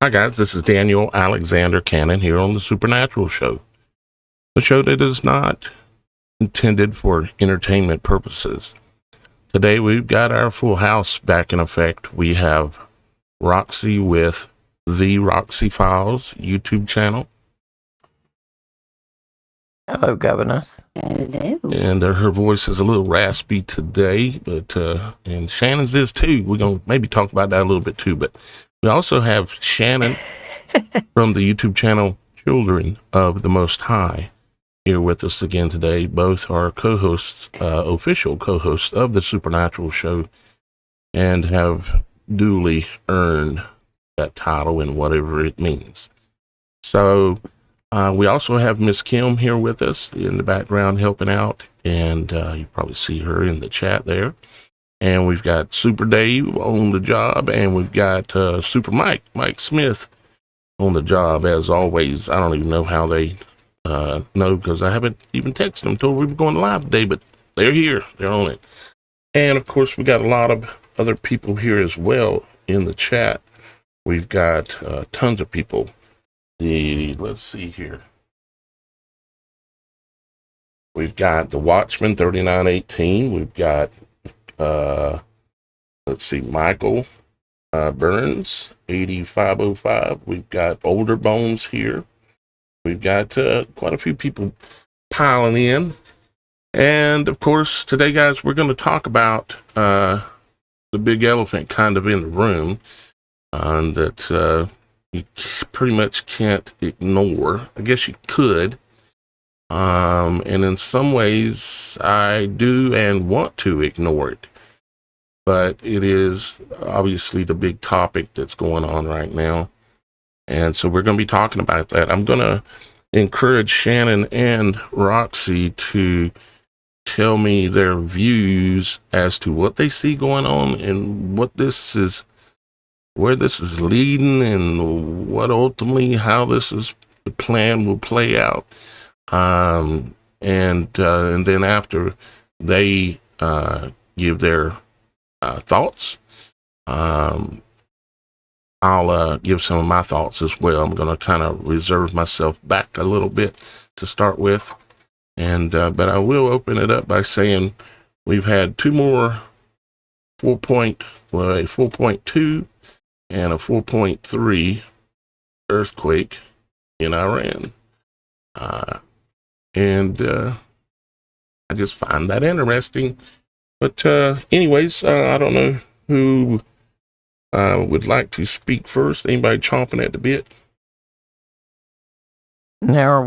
Hi guys, this is Daniel Alexander Cannon here on the Supernatural Show. The show that is not intended for entertainment purposes. Today we've got our full house back in effect. We have Roxy with The Roxy Files YouTube channel. Hello, governors. Hello. And her voice is a little raspy today, but and Shannon's is too. We're going to maybe talk about that a little bit too, but we also have Shannon from the YouTube channel Children of the Most High here with us again today. Both are co-hosts, official co-hosts of the Supernatural Show, and have duly earned that title and whatever it means. So we also have Miss Kim here with us in the background helping out, and you probably see her in the chat there. And we've got Super Dave on the job, and we've got Super Mike Smith on the job as always. I don't even know how they know, because I haven't even texted them, told we were going live today, but they're here, they're on it. And of course we got a lot of other people here as well in the chat. We've got tons of people. Let's see here. We've got the Watchman 3918. We've got let's see, Michael Burns 8505. We've got Older Bones here. We've got quite a few people piling in. And of course, today, guys, we're going to talk about the big elephant kind of in the room that you pretty much can't ignore. I guess you could. And in some ways, I do and want to ignore it. But it is obviously the big topic that's going on right now. And so we're going to be talking about that. I'm going to encourage Shannon and Roxy to tell me their views as to what they see going on and what this is, where this is leading, and what ultimately, how this is, the plan will play out. And then after they give their thoughts, I'll give some of my thoughts as well. I'm going to kind of reserve myself back a little bit to start with, and but I will open it up by saying we've had two more a 4.2 and a 4.3 earthquake in Iran, and I just find that interesting. But anyways, I don't know who would like to speak first. Anybody chomping at the bit? Now,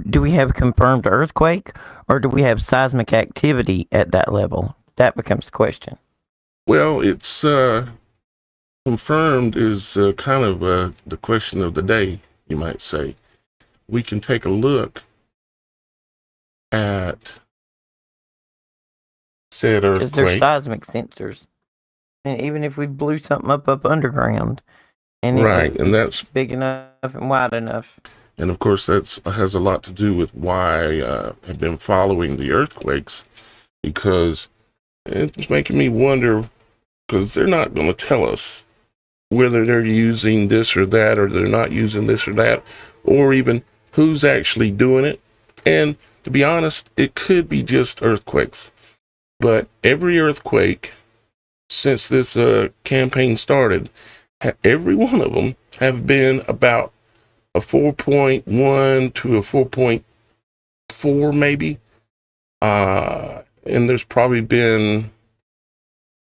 do we have confirmed earthquake, or do we have seismic activity at that level? That becomes the question. Well, it's confirmed is kind of the question of the day, you might say. We can take a look at said earthquake. Because there's seismic sensors. And even if we blew something up underground, and right, and that's big enough and wide enough. And of course, that has a lot to do with why I have been following the earthquakes, because it's making me wonder, because they're not going to tell us whether they're using this or that, or they're not using this or that, or even who's actually doing it. And to be honest, it could be just earthquakes. But every earthquake since this campaign started, every one of them have been about a 4.1 to a 4.4 maybe. And there's probably been,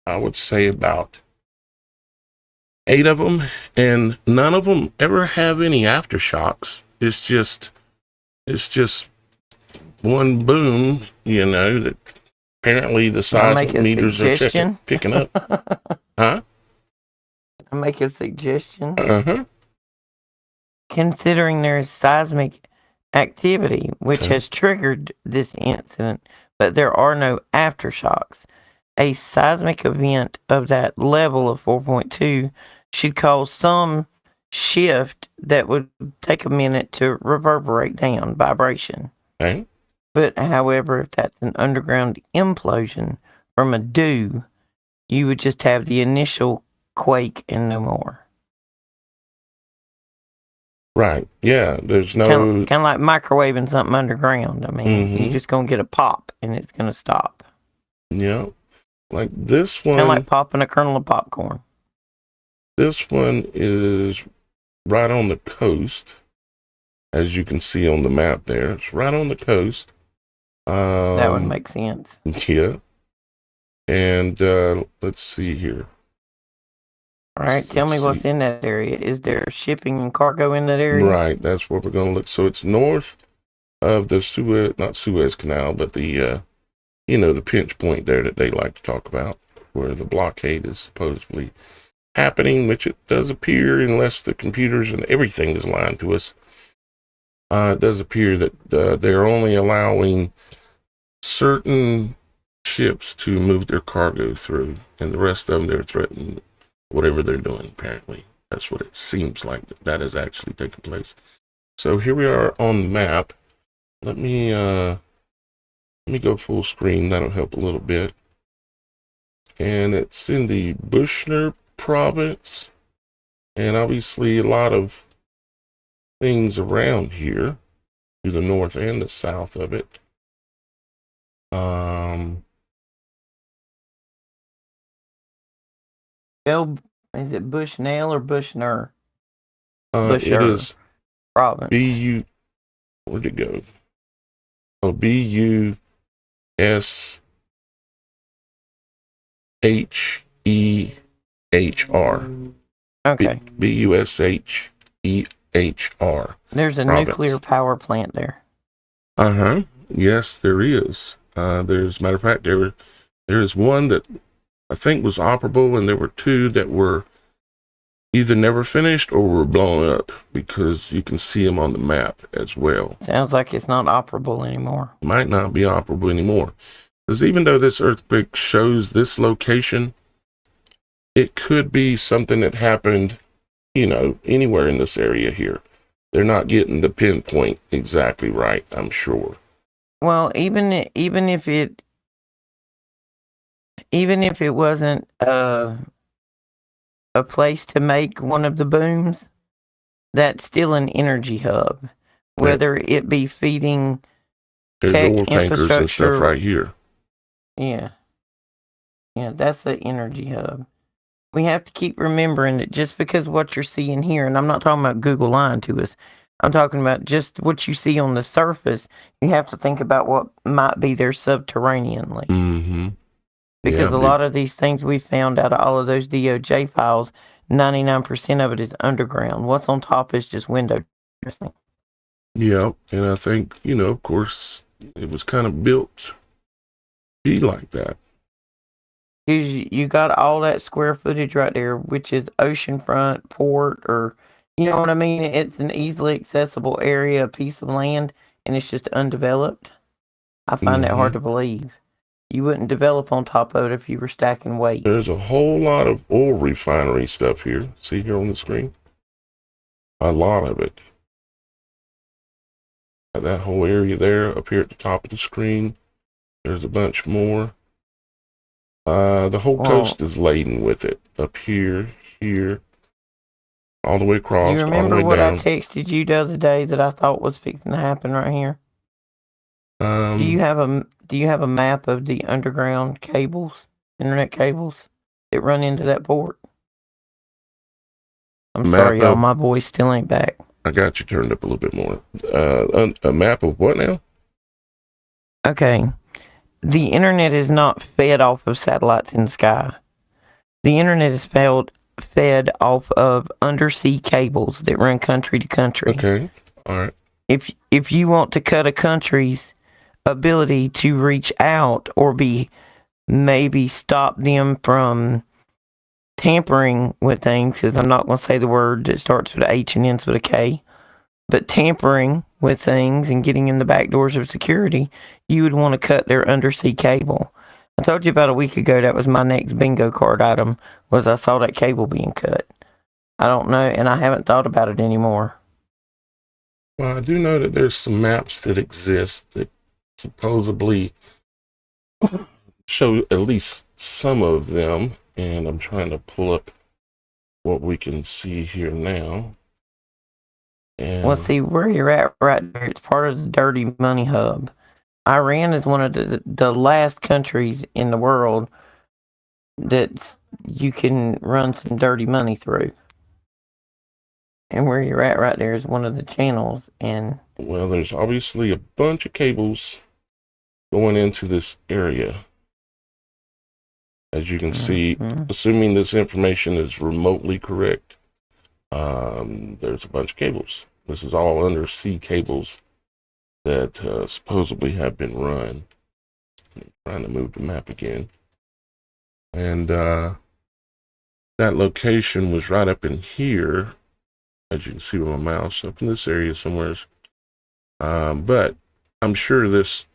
I would say, about 8 of them, and none of them ever have any aftershocks. It's just one boom, that apparently the seismic meters are picking up. Huh? I make a suggestion. Uh-huh. Considering there is seismic activity, which has triggered this incident, but there are no aftershocks, a seismic event of that level of 4.2 should cause some shift that would take a minute to reverberate down, vibration. Okay. But however, if that's an underground implosion from a dew, you would just have the initial quake and no more. Right. Yeah. There's Kind no. of like microwaving something underground. I mean, you're just gonna get a pop and it's gonna stop. Yeah. Like this Kind of like one. popping a kernel of popcorn. This one is right on the coast, as you can see on the map there. It's right on the coast. That would make sense. Yeah. And let's see here. All right, tell me what's in that area. Is there shipping and cargo in that area? Right, that's what we're going to look. So it's north of the Suez, not Suez Canal, but the, the pinch point there that they like to talk about, where the blockade is supposedly happening, which it does appear, unless the computers and everything is lying to us. It does appear that they're only allowing certain ships to move their cargo through, and the rest of them they're threatening whatever they're doing. Apparently, that's what it seems like that is actually taking place. So here we are on the map. Let me go full screen. That'll help a little bit. And it's in the Bushner province, and obviously a lot of things around here to the north and the south of it. Is it Bushnell or Bushner? It is province. B-U, where'd it go? Oh, B-U-S-H-E-H-R. Okay. B-U-S-H-E-H-R. There's a province. Nuclear power plant there. Uh-huh. Yes, there is. There's, matter of fact, there is one that I think was operable, and there were two that were either never finished or were blown up, because you can see them on the map as well. Sounds like it's not operable anymore. Might not be operable anymore. Because even though this earthquake shows this location, it could be something that happened, anywhere in this area here. They're not getting the pinpoint exactly right, I'm sure. Well, even if it wasn't a place to make one of the booms, that's still an energy hub. Whether it be feeding there's tech oil tankers and stuff right here. Yeah, that's the energy hub. We have to keep remembering that just because what you're seeing here, and I'm not talking about Google lying to us, I'm talking about just what you see on the surface, you have to think about what might be there subterraneanly. Mm-hmm. Because a lot of these things we found out of all of those DOJ files, 99% of it is underground. What's on top is just window dressing. Yeah, and I think, of course, it was kind of built to be like that. You got all that square footage right there, which is oceanfront, port, or, you know what I mean? It's an easily accessible area, a piece of land, and it's just undeveloped. I find that hard to believe. You wouldn't develop on top of it if you were stacking weight. There's a whole lot of oil refinery stuff here. See here on the screen? A lot of it. That whole area there, up here at the top of the screen, there's a bunch more. The whole coast is laden with it. Up here, all the way across, you remember all the way down. I texted you the other day that I thought was fixing to happen right here? Do you have a map of the underground cables, internet cables that run into that port? I'm sorry, y'all. My voice still ain't back. I got you turned up a little bit more. A map of what now? Okay. The internet is not fed off of satellites in the sky. The internet is fed off of undersea cables that run country to country. Okay. All right. If you want to cut a country's ability to reach out or maybe stop them from tampering with things, because I'm not going to say the word that starts with H and ends with a K, but tampering with things and getting in the back doors of security, you would want to cut their undersea cable. I told you about a week ago that was my next bingo card item, was I saw that cable being cut. I don't know, and I haven't thought about it anymore. Well, I do know that there's some maps that exist that supposedly show at least some of them, and I'm trying to pull up what we can see here now. Well, And see, where you're at right there, it's part of the dirty money hub. Iran is one of the last countries in the world that you can run some dirty money through. And where you're at right there is one of the channels. And well, there's obviously a bunch of cables going into this area. As you can see, assuming this information is remotely correct, there's a bunch of cables. This is all undersea cables that supposedly have been run. I'm trying to move the map again. And that location was right up in here, as you can see with my mouse, up in this area somewhere. But I'm sure this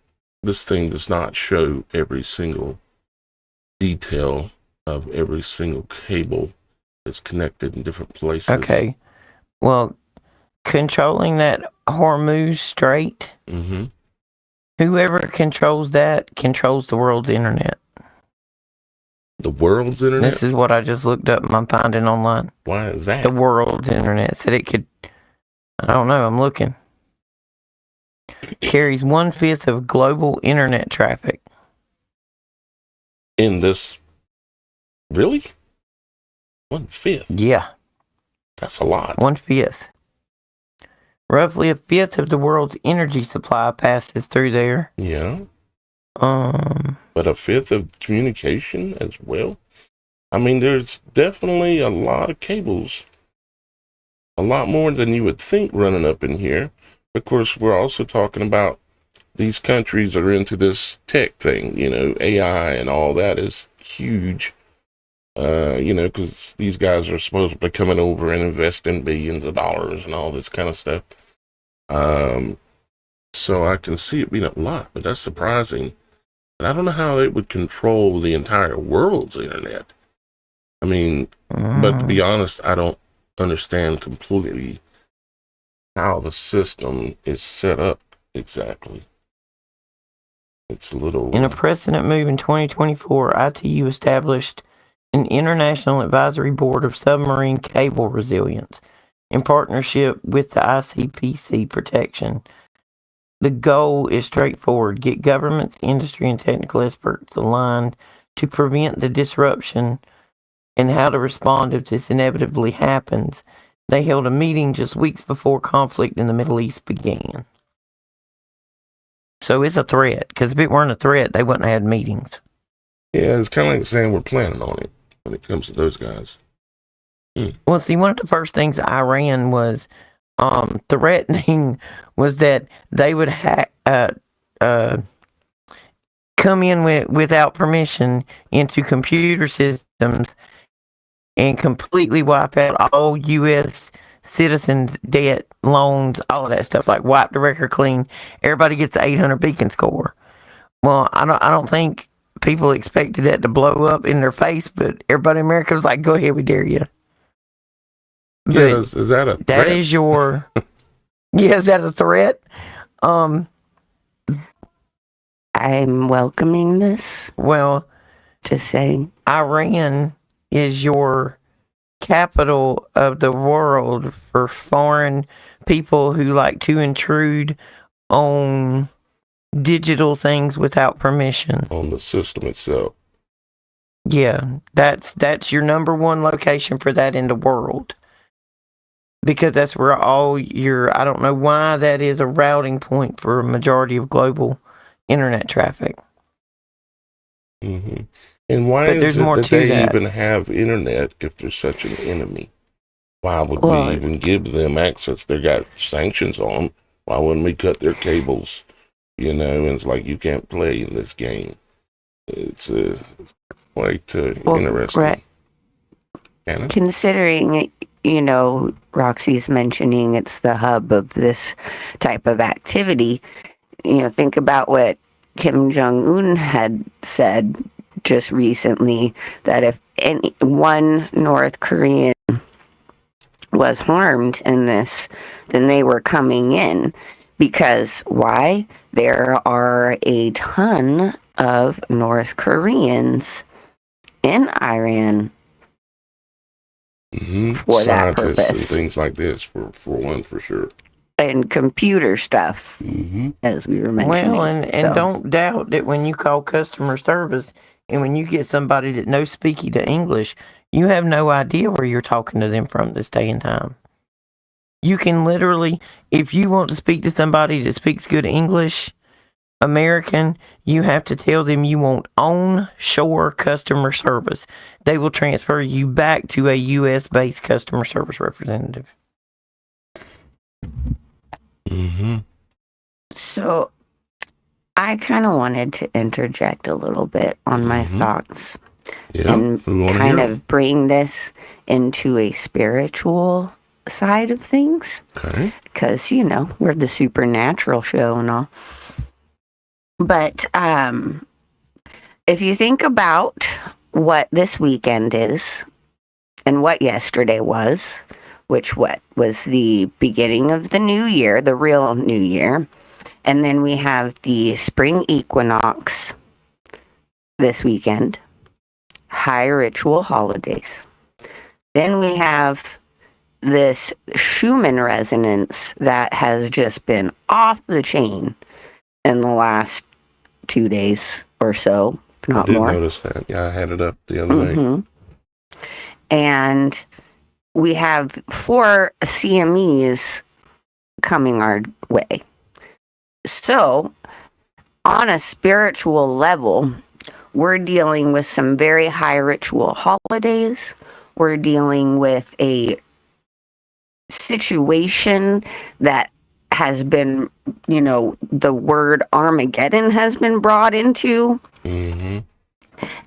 thing does not show every single detail of every single cable that's connected in different places. okay, well, controlling that Hormuz Strait, whoever controls that controls the world's internet. The world's internet? This is what I just looked up. I'm finding online. Why is that? The world's internet said it could. I don't know. I'm looking. Carries 1/5 of global internet traffic. In this, really? 1/5? Yeah. That's a lot. 1/5. Roughly 1/5 of the world's energy supply passes through there. Yeah. But 1/5 of communication as well? I mean, there's definitely a lot of cables. A lot more than you would think running up in here. Of course, we're also talking about these countries that are into this tech thing, AI and all that is huge. Because these guys are supposedly coming over and investing billions of dollars and all this kind of stuff. So I can see it being a lot, but that's surprising. But I don't know how it would control the entire world's internet. I mean, but to be honest, I don't understand completely how the system is set up exactly. It's a little... In a precedent move in 2024, ITU established an International Advisory Board of Submarine Cable Resilience in partnership with the ICPC protection. The goal is straightforward: get governments, industry, and technical experts aligned to prevent the disruption and how to respond if this inevitably happens. They held a meeting just weeks before conflict in the Middle East began. So it's a threat, because if it weren't a threat, they wouldn't have had meetings. Yeah, it's kind of like saying we're planning on it when it comes to those guys. Well, see, one of the first things Iran was threatening was that they would come in without permission into computer systems and completely wipe out all U.S. citizens' debt, loans, all of that stuff, like wipe the record clean. Everybody gets the 800 beacon score. Well, I don't think people expected that to blow up in their face, but everybody in America was like, go ahead, we dare you. Yeah, is that a threat? That is your... Yeah, is that a threat? I'm welcoming this. Well, Just saying. Iran is your capital of the world for foreign people who like to intrude on digital things without permission. On the system itself. Yeah, that's your number one location for that in the world. Because that's where all your, I don't know why that is a routing point for a majority of global internet traffic. Mm-hmm. And why is it that they even have internet if they're such an enemy? Why would we even give them access? They got sanctions on them. Why wouldn't we cut their cables? And it's like, you can't play in this game. It's quite interesting. Right. Anna? Considering, Roxy's mentioning it's the hub of this type of activity, think about what Kim Jong-un had said just recently, that if one North Korean was harmed in this, then they were coming in. Because why? There are a ton of North Koreans in Iran. for that Scientists and purpose. things like this, for one, for sure. And computer stuff, as we were mentioning. Well, and don't doubt that when you call customer service and when you get somebody that knows speaky to English, you have no idea where you're talking to them from this day and time. You can literally, if you want to speak to somebody that speaks good English, American, you have to tell them you want on-shore customer service. They will transfer you back to a U.S.-based customer service representative. So I kind of wanted to interject a little bit on my thoughts and kind of bring this into a spiritual side of things. Okay. Because, we're the Supernatural show and all. But if you think about what this weekend is and what yesterday was, which was the beginning of the new year, the real new year. And then we have the spring equinox this weekend, high ritual holidays. Then we have this Schumann resonance that has just been off the chain in the last 2 days or so, if not more. I did notice that. Yeah, I had it up the other day. And we have 4 CMEs coming our way. So, on a spiritual level, we're dealing with some very high ritual holidays. We're dealing with a situation that has been, the word Armageddon has been brought into. And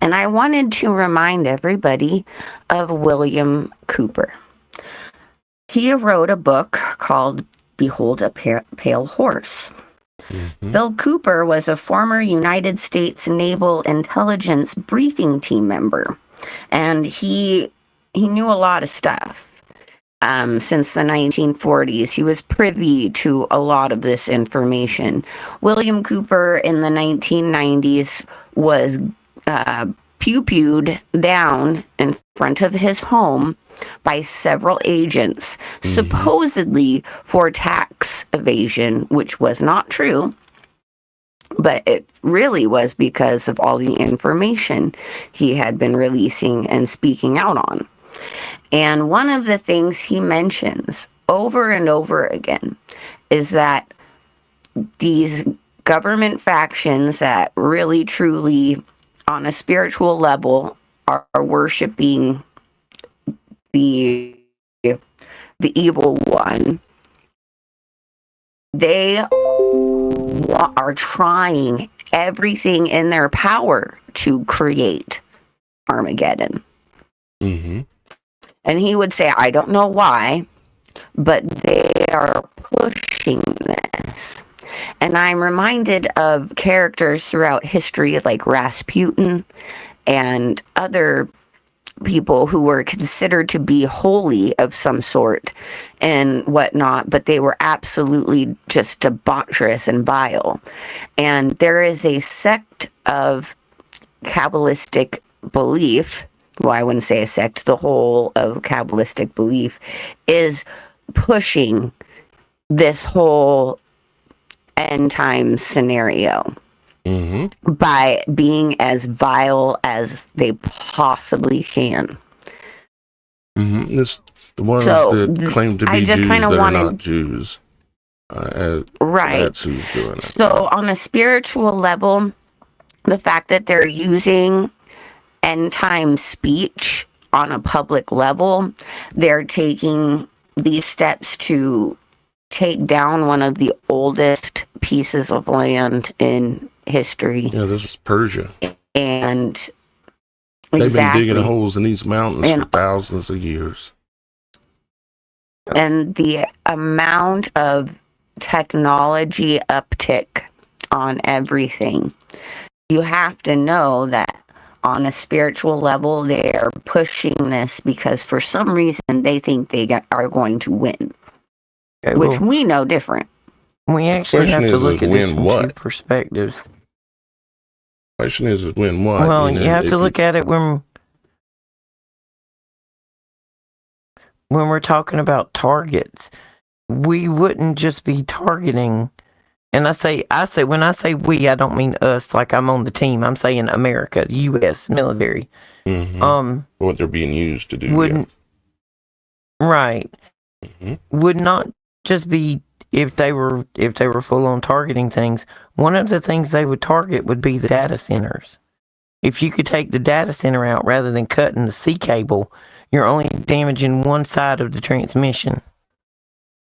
I wanted to remind everybody of William Cooper. He wrote a book called Behold a Pale Horse. Bill Cooper was a former United States Naval Intelligence Briefing Team member, and he knew a lot of stuff. Since the 1940s, he was privy to a lot of this information. William Cooper in the 1990s was pew-pewed down in front of his home by several agents, supposedly for tax evasion, which was not true, but it really was because of all the information he had been releasing and speaking out on. And one of the things he mentions over and over again is that these government factions that really, truly, on a spiritual level, are worshiping the evil one, they are trying everything in their power to create Armageddon. And he would say, I don't know why, but they are pushing this. And I'm reminded of characters throughout history like Rasputin and other people who were considered to be holy of some sort and whatnot, but they were absolutely just debaucherous and vile. And there is a sect of Kabbalistic belief, well, I wouldn't say a sect, the whole of Kabbalistic belief is pushing this whole end time scenario by being as vile as they possibly can. It's the ones that claim to be Jews that are not Jews. Right. That's who's doing it. So on a spiritual level, the fact that they're using end time speech on a public level, they're taking these steps to take down one of the oldest pieces of land in history. Yeah, this is Persia. And they've been digging holes in these mountains for thousands of years. And the amount of technology uptick on everything, you have to know that on a spiritual level, they are pushing this because for some reason they think they are going to win, which we know different. We actually have to look at this from 2 perspectives. Question is win what? Well, you have to look at it when when we're talking about targets, we wouldn't just be targeting. And I say, when I say we, I don't mean us, like I'm on the team. I'm saying America, U.S. military. What they're being used to do. Wouldn't, right. Would not just be, if they were full on targeting things, one of the things they would target would be the data centers. If you could take the data center out rather than cutting the C cable, you're only damaging one side of the transmission.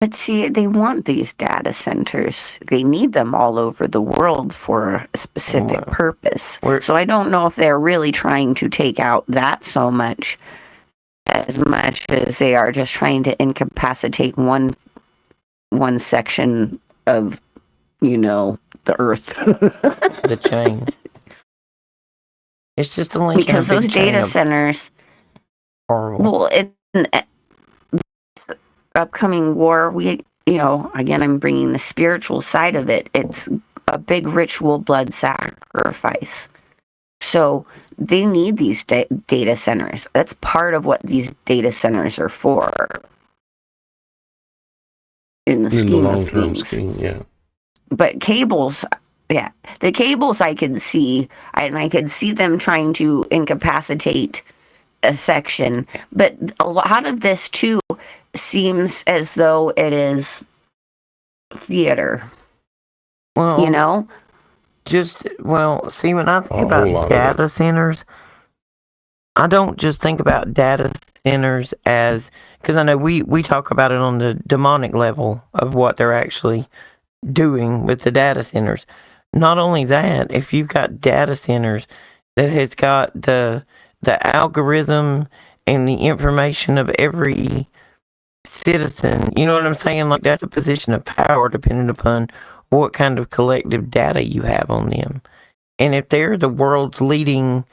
But see, they want these data centers. They need them all over the world for a specific purpose. So I don't know if they're really trying to take out that so much as they are just trying to incapacitate one section of, the earth. The chain. It's just a link because those data centers. Well, in this upcoming war, again, I'm bringing the spiritual side of it. It's a big ritual blood sacrifice. So they need these data centers. That's part of what these data centers are for. In the scheme of things. Yeah. But cables, the cables I can see, and I could see them trying to incapacitate a section. But a lot of this too seems as though it is theater. Well, see, when I think about data centers, I don't just think about data centers as, because I know we talk about it on the demonic level of what they're actually doing with the data centers. Not only that, if you've got data centers that has got the algorithm and the information of every citizen, you know what I'm saying? Like, that's a position of power depending upon what kind of collective data you have on them. And if they're the world's leading,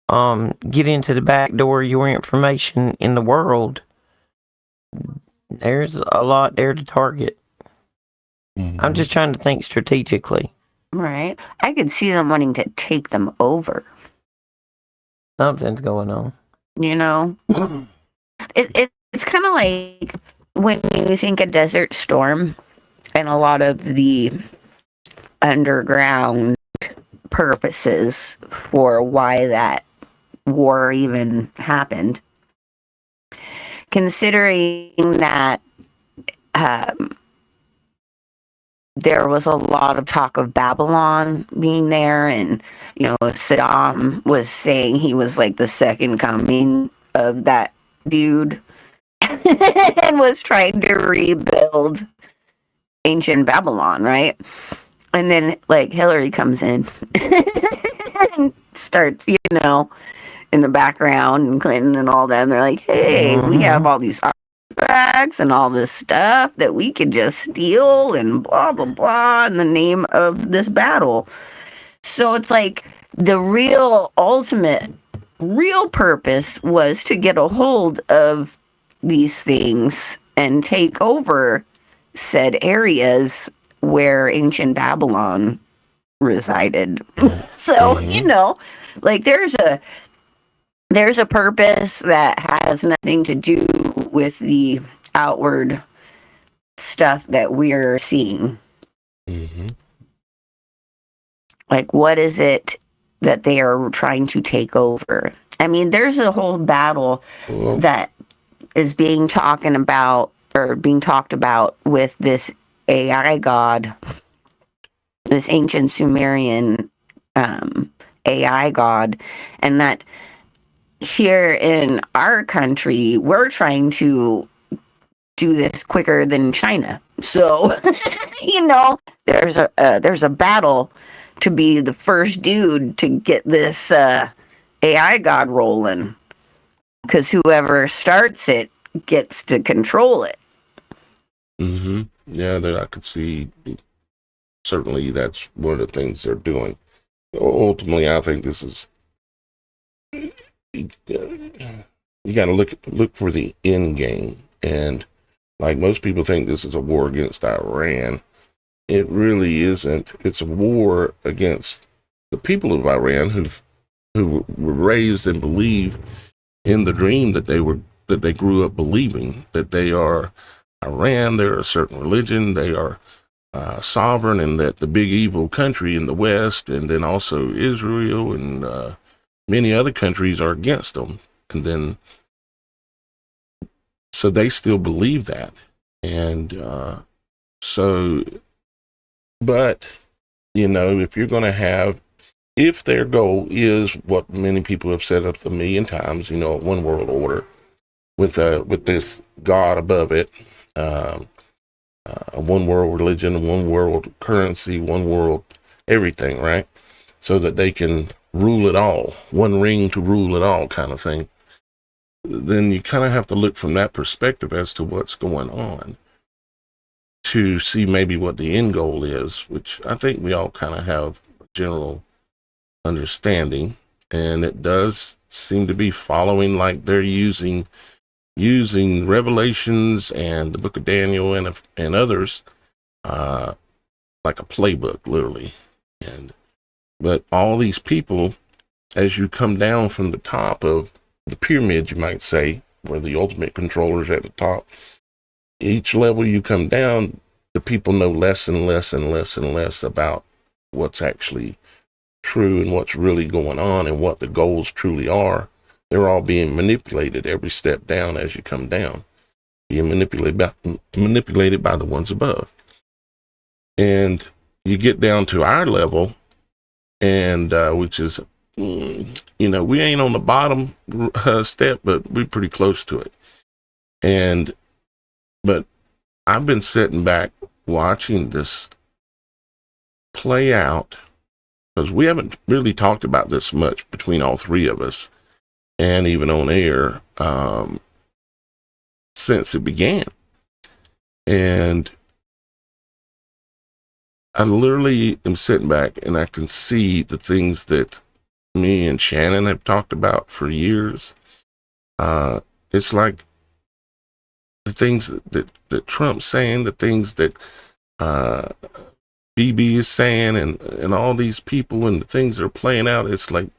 get into the back door of your information in the world, there's a lot there to target. I'm just trying to think strategically. Right. I could see them wanting to take them over. Something's going on. It's kind of like when you think a desert storm and a lot of the underground purposes for why that war even happened. Considering that there was a lot of talk of Babylon being there, and Saddam was saying he was like the second coming of that dude and was trying to rebuild ancient Babylon, right? And then Hillary comes in and starts, in the background, and Clinton and all them, they're like, hey, we have all these artifacts and all this stuff that we could just steal and blah, blah, blah in the name of this battle. So it's like the real purpose was to get a hold of these things and take over said areas where ancient Babylon resided. So, there's a purpose that has nothing to do with the outward stuff that we're seeing. Like, what is it that they are trying to take over? I mean, there's a whole battle that is being talked about with this AI god, this ancient Sumerian AI god, and that here in our country, we're trying to do this quicker than China. So, there's a battle to be the first dude to get this AI god rolling, because whoever starts it gets to control it. Yeah, that I could see. Certainly, that's one of the things they're doing. Ultimately, I think this is. You got to look for the end game, and like most people think this is a war against Iran. It really isn't. It's a war against the people of Iran who were raised and believe in the dream that they were that they grew up believing, that they are Iran, they're a certain religion, they are sovereign, and that the big evil country in the West, and then also Israel and many other countries are against them. And then, so they still believe that. And but, if you're going to have, if their goal is what many people have said up a million times, one world order with this God above it, a one world religion, one world currency, one world everything, right? So that they can rule it all, one ring to rule it all kind of thing. Then you kind of have to look from that perspective as to what's going on to see maybe what the end goal is, which I think we all kind of have a general understanding, and it does seem to be following, like they're using Revelations and the book of Daniel and others like a playbook, literally. But all these people, as you come down from the top of the pyramid, you might say, where the ultimate controller's at the top, each level you come down, the people know less and less and less and less about what's actually true and what's really going on and what the goals truly are. They're all being manipulated every step down as you come down, being manipulated by the ones above. And you get down to our level, and which is, we ain't on the bottom step, but we're pretty close to it. But I've been sitting back watching this play out, because we haven't really talked about this much between all three of us, and even on air, since it began. And I literally am sitting back and I can see the things that me and Shannon have talked about for years. It's like the things that Trump's saying, the things that BB is saying, and all these people, and the things that are playing out. It's like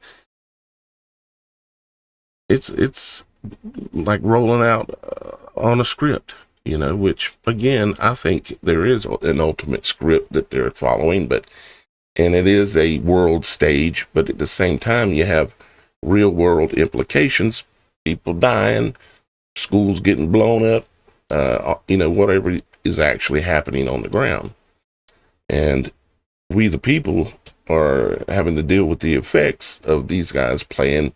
it's like rolling out on a script, which again, I think there is an ultimate script that they're following, and it is a world stage, but at the same time, you have real world implications, people dying, schools getting blown up, whatever is actually happening on the ground. And we, the people, are having to deal with the effects of these guys playing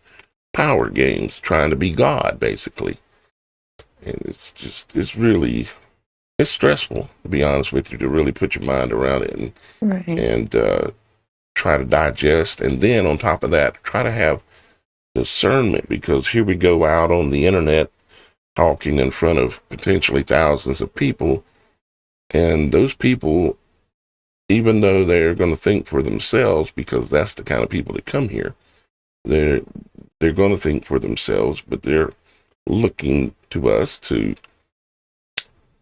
power games, trying to be God, basically. And it's stressful, to be honest with you, to really put your mind around it and try to digest. And then on top of that, try to have discernment, because here we go out on the internet talking in front of potentially thousands of people. And those people, even though they're going to think for themselves, because that's the kind of people that come here, they're going to think for themselves, but they're looking to us to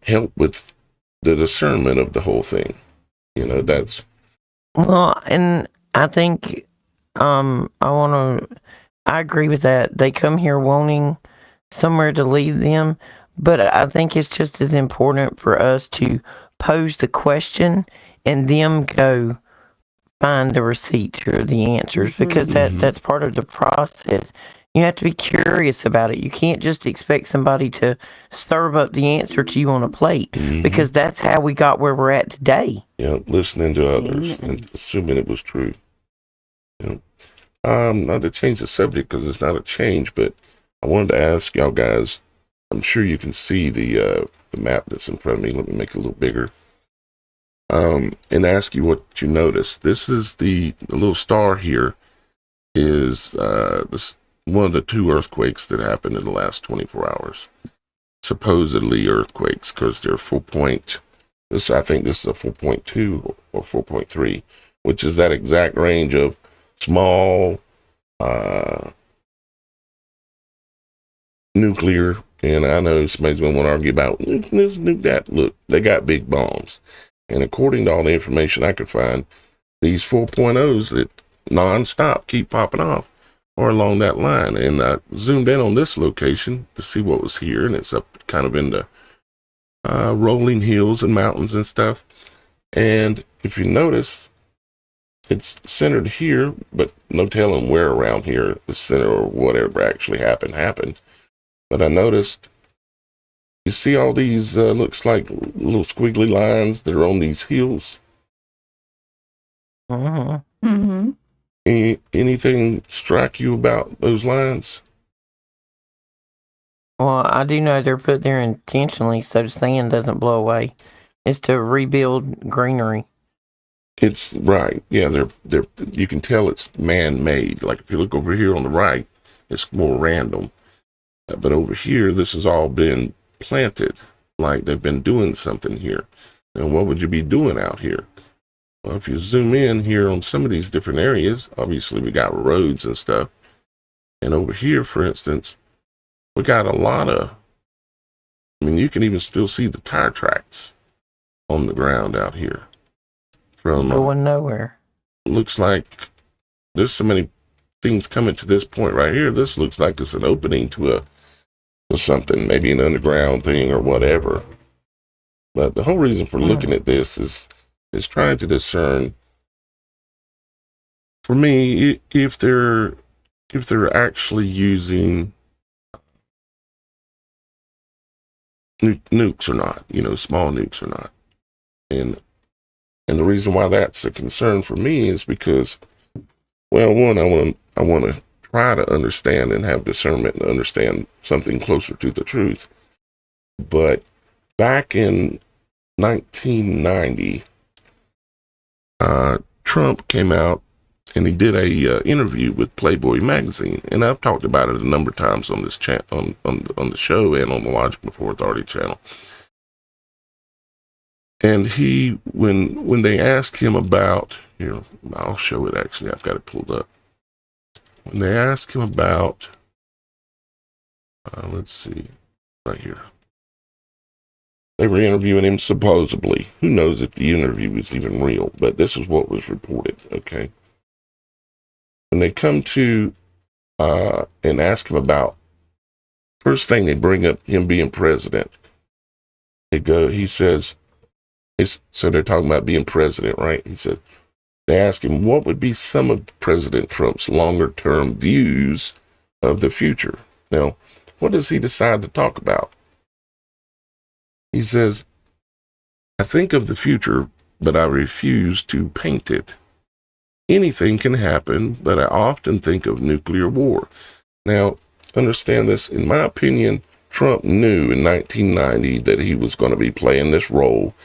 help with the discernment of the whole thing. That's... Well, and I think I agree with that. They come here wanting somewhere to lead them, but I think it's just as important for us to pose the question and them go find the receipts or the answers, because that's part of the process. You have to be curious about it. You can't just expect somebody to serve up the answer to you on a plate, because that's how we got where we're at today. Yeah, listening to others and assuming it was true. Not to change the subject, because it's not a change, but I wanted to ask y'all guys, I'm sure you can see the map that's in front of me. Let me make it a little bigger. And ask you what you notice. This is the little star here is this one of the 2 earthquakes that happened in the last 24 hours. Supposedly earthquakes, because they're I think this is a 4.2 or 4.3, which is that exact range of small nuclear. And I know somebody's going to want to argue about this, nuke that. Look, they got big bombs. And according to all the information I could find, these 4.0s that nonstop keep popping off or along that line. And I zoomed in on this location to see what was here, and it's up kind of in the rolling hills and mountains and stuff. And if you notice, it's centered here, but no telling where around here the center or whatever actually happened. But I noticed, you see all these, looks like little squiggly lines that are on these hills? Mm-hmm. Mm-hmm. Anything strike you about those lines? Well, I do know they're put there intentionally so the sand doesn't blow away. It's to rebuild greenery. It's right. Yeah, they're you can tell it's man-made. Like if you look over here on the right, it's more random. But over here, this has all been planted. Like they've been doing something here. And what would you be doing out here? Well, if you zoom in here on some of these different areas, obviously we got roads and stuff. And over here, for instance, we got a lot of, I mean, you can even still see the tire tracks on the ground out here. From Going nowhere. looks like there's so many things coming to this point right here. This looks like it's an opening to something, maybe an underground thing or whatever. But the whole reason for looking at this is trying to discern, for me, if they're actually using nukes or not, small nukes or not. And the reason why that's a concern for me is because, well, one, I want to try to understand and have discernment and understand something closer to the truth. But back in 1990, Trump came out and he did a interview with Playboy magazine, and I've talked about it a number of times on this on the show and on the Logic Before Authority channel. And he, when they asked him about, I'll show it actually. I've got it pulled up. When they asked him about, let's see, right here. They were interviewing him supposedly. Who knows if the interview was even real? But this is what was reported. Okay. When they come to and ask him about, first thing they bring up him being president. He says. So they're talking about being president, right? He said, they ask him, what would be some of President Trump's longer-term views of the future? Now, what does he decide to talk about? He says, I think of the future, but I refuse to paint it. Anything can happen, but I often think of nuclear war. Now, understand this, in my opinion, Trump knew in 1990 that he was going to be playing this role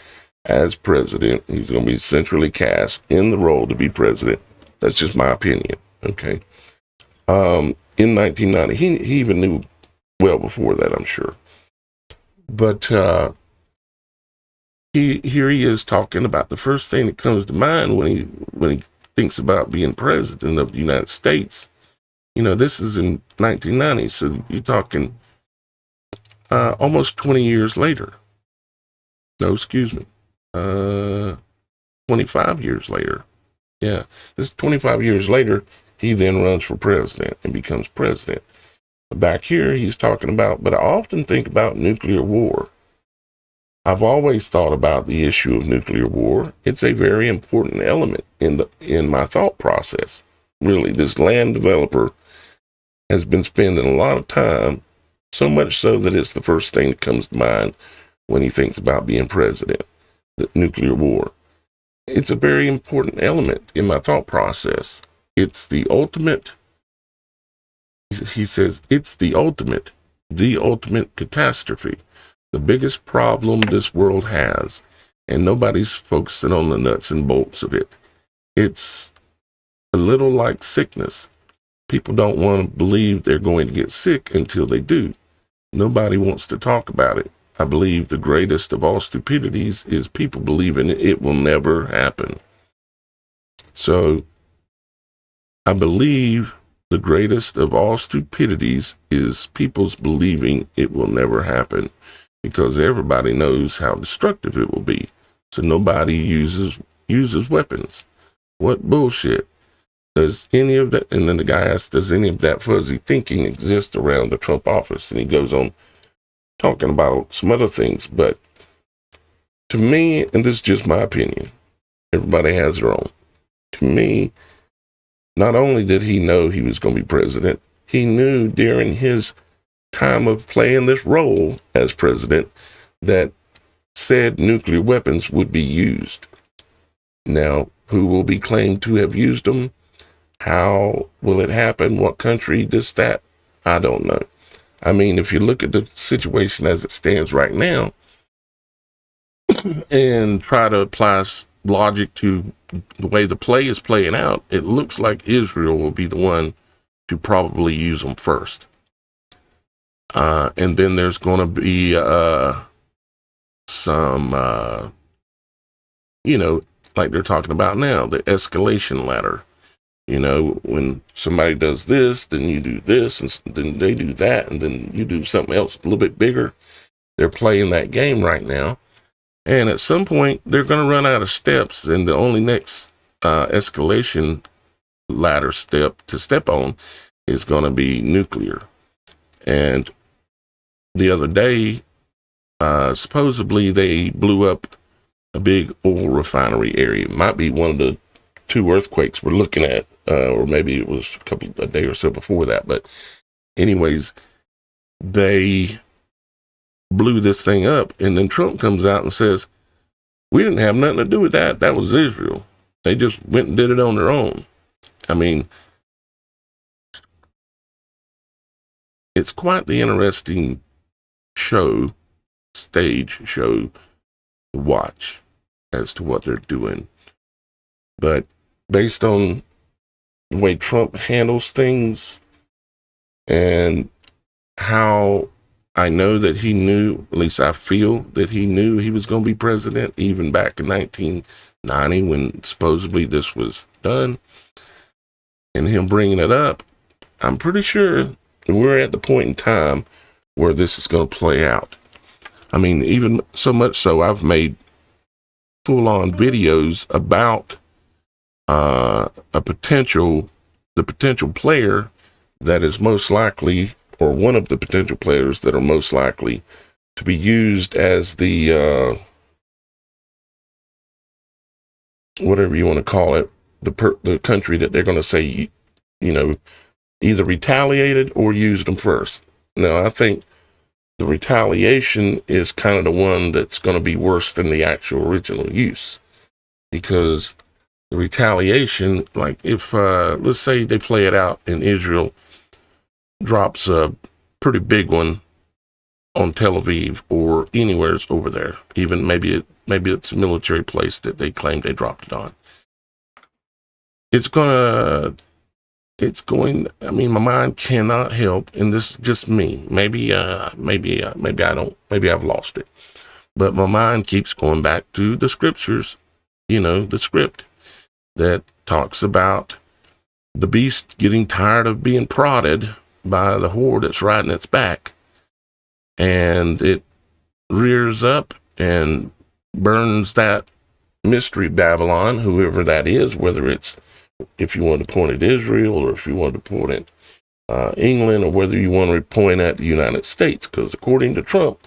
as president. He's going to be centrally cast in the role to be president. That's just my opinion. Okay. In 1990, he even knew well before that, I'm sure. But here he is talking about the first thing that comes to mind when he thinks about being president of the United States. This is in 1990, so you're talking almost 20 years later. No, excuse me. 25 years later. Yeah, this 25 years later, he then runs for president and becomes president. Back here, he's talking about, but I often think about nuclear war. I've always thought about the issue of nuclear war. It's a very important element in my thought process. Really, this land developer has been spending a lot of time, so much so that it's the first thing that comes to mind when he thinks about being president. The nuclear war. It's a very important element in my thought process. It's the ultimate, he says, it's the ultimate catastrophe. The biggest problem this world has, and nobody's focusing on the nuts and bolts of it. It's a little like sickness. People don't want to believe they're going to get sick until they do. Nobody wants to talk about it. I believe the greatest of all stupidities is people believing it will never happen. So I believe the greatest of all stupidities is people's believing it will never happen, because everybody knows how destructive it will be. So nobody uses weapons. What bullshit. does any of that, and then the guy asks, does any of that fuzzy thinking exist around the Trump office? And he goes on talking about some other things. But to me, and this is just my opinion, everybody has their own. To me, not only did he know he was going to be president, he knew during his time of playing this role as president that said nuclear weapons would be used. Now, who will be claimed to have used them? How will it happen? What country? This, that? I don't know. I mean, if you look at the situation as it stands right now and try to apply logic to the way the play is playing out, it looks like Israel will be the one to probably use them first. And then there's going to be some, like they're talking about now, the escalation ladder. When somebody does this, then you do this, and then they do that, and then you do something else a little bit bigger. They're playing that game right now. And at some point, they're going to run out of steps, and the only next escalation ladder step to step on is going to be nuclear. And the other day, supposedly they blew up a big oil refinery area. It might be one of the 2 earthquakes we're looking at, or maybe it was a day or so before that. But anyways, they blew this thing up, and then Trump comes out and says, we didn't have nothing to do with that. That was Israel. They just went and did it on their own. I mean, it's quite the interesting stage show to watch as to what they're doing. But based on the way Trump handles things and how I know that he knew, at least I feel that he knew he was going to be president even back in 1990 when supposedly this was done, and him bringing it up, I'm pretty sure we're at the point in time where this is going to play out. I mean, even so much so, I've made full-on videos about the potential player that is most likely, or one of the potential players that are most likely to be used as the, whatever you want to call it, the country that they're going to say, either retaliated or used them first. Now, I think the retaliation is kind of the one that's going to be worse than the actual original use, because the retaliation, like if, let's say they play it out and Israel drops a pretty big one on Tel Aviv or anywhere over there, even maybe it's a military place that they claim they dropped it on. I mean, my mind cannot help, and this is just me. Maybe I've lost it. But my mind keeps going back to the scriptures, the script that talks about the beast getting tired of being prodded by the whore that's riding its back, and it rears up and burns that mystery Babylon, whoever that is, whether it's, if you want to point at Israel, or if you want to point at England, or whether you want to point at the United States, because according to Trump,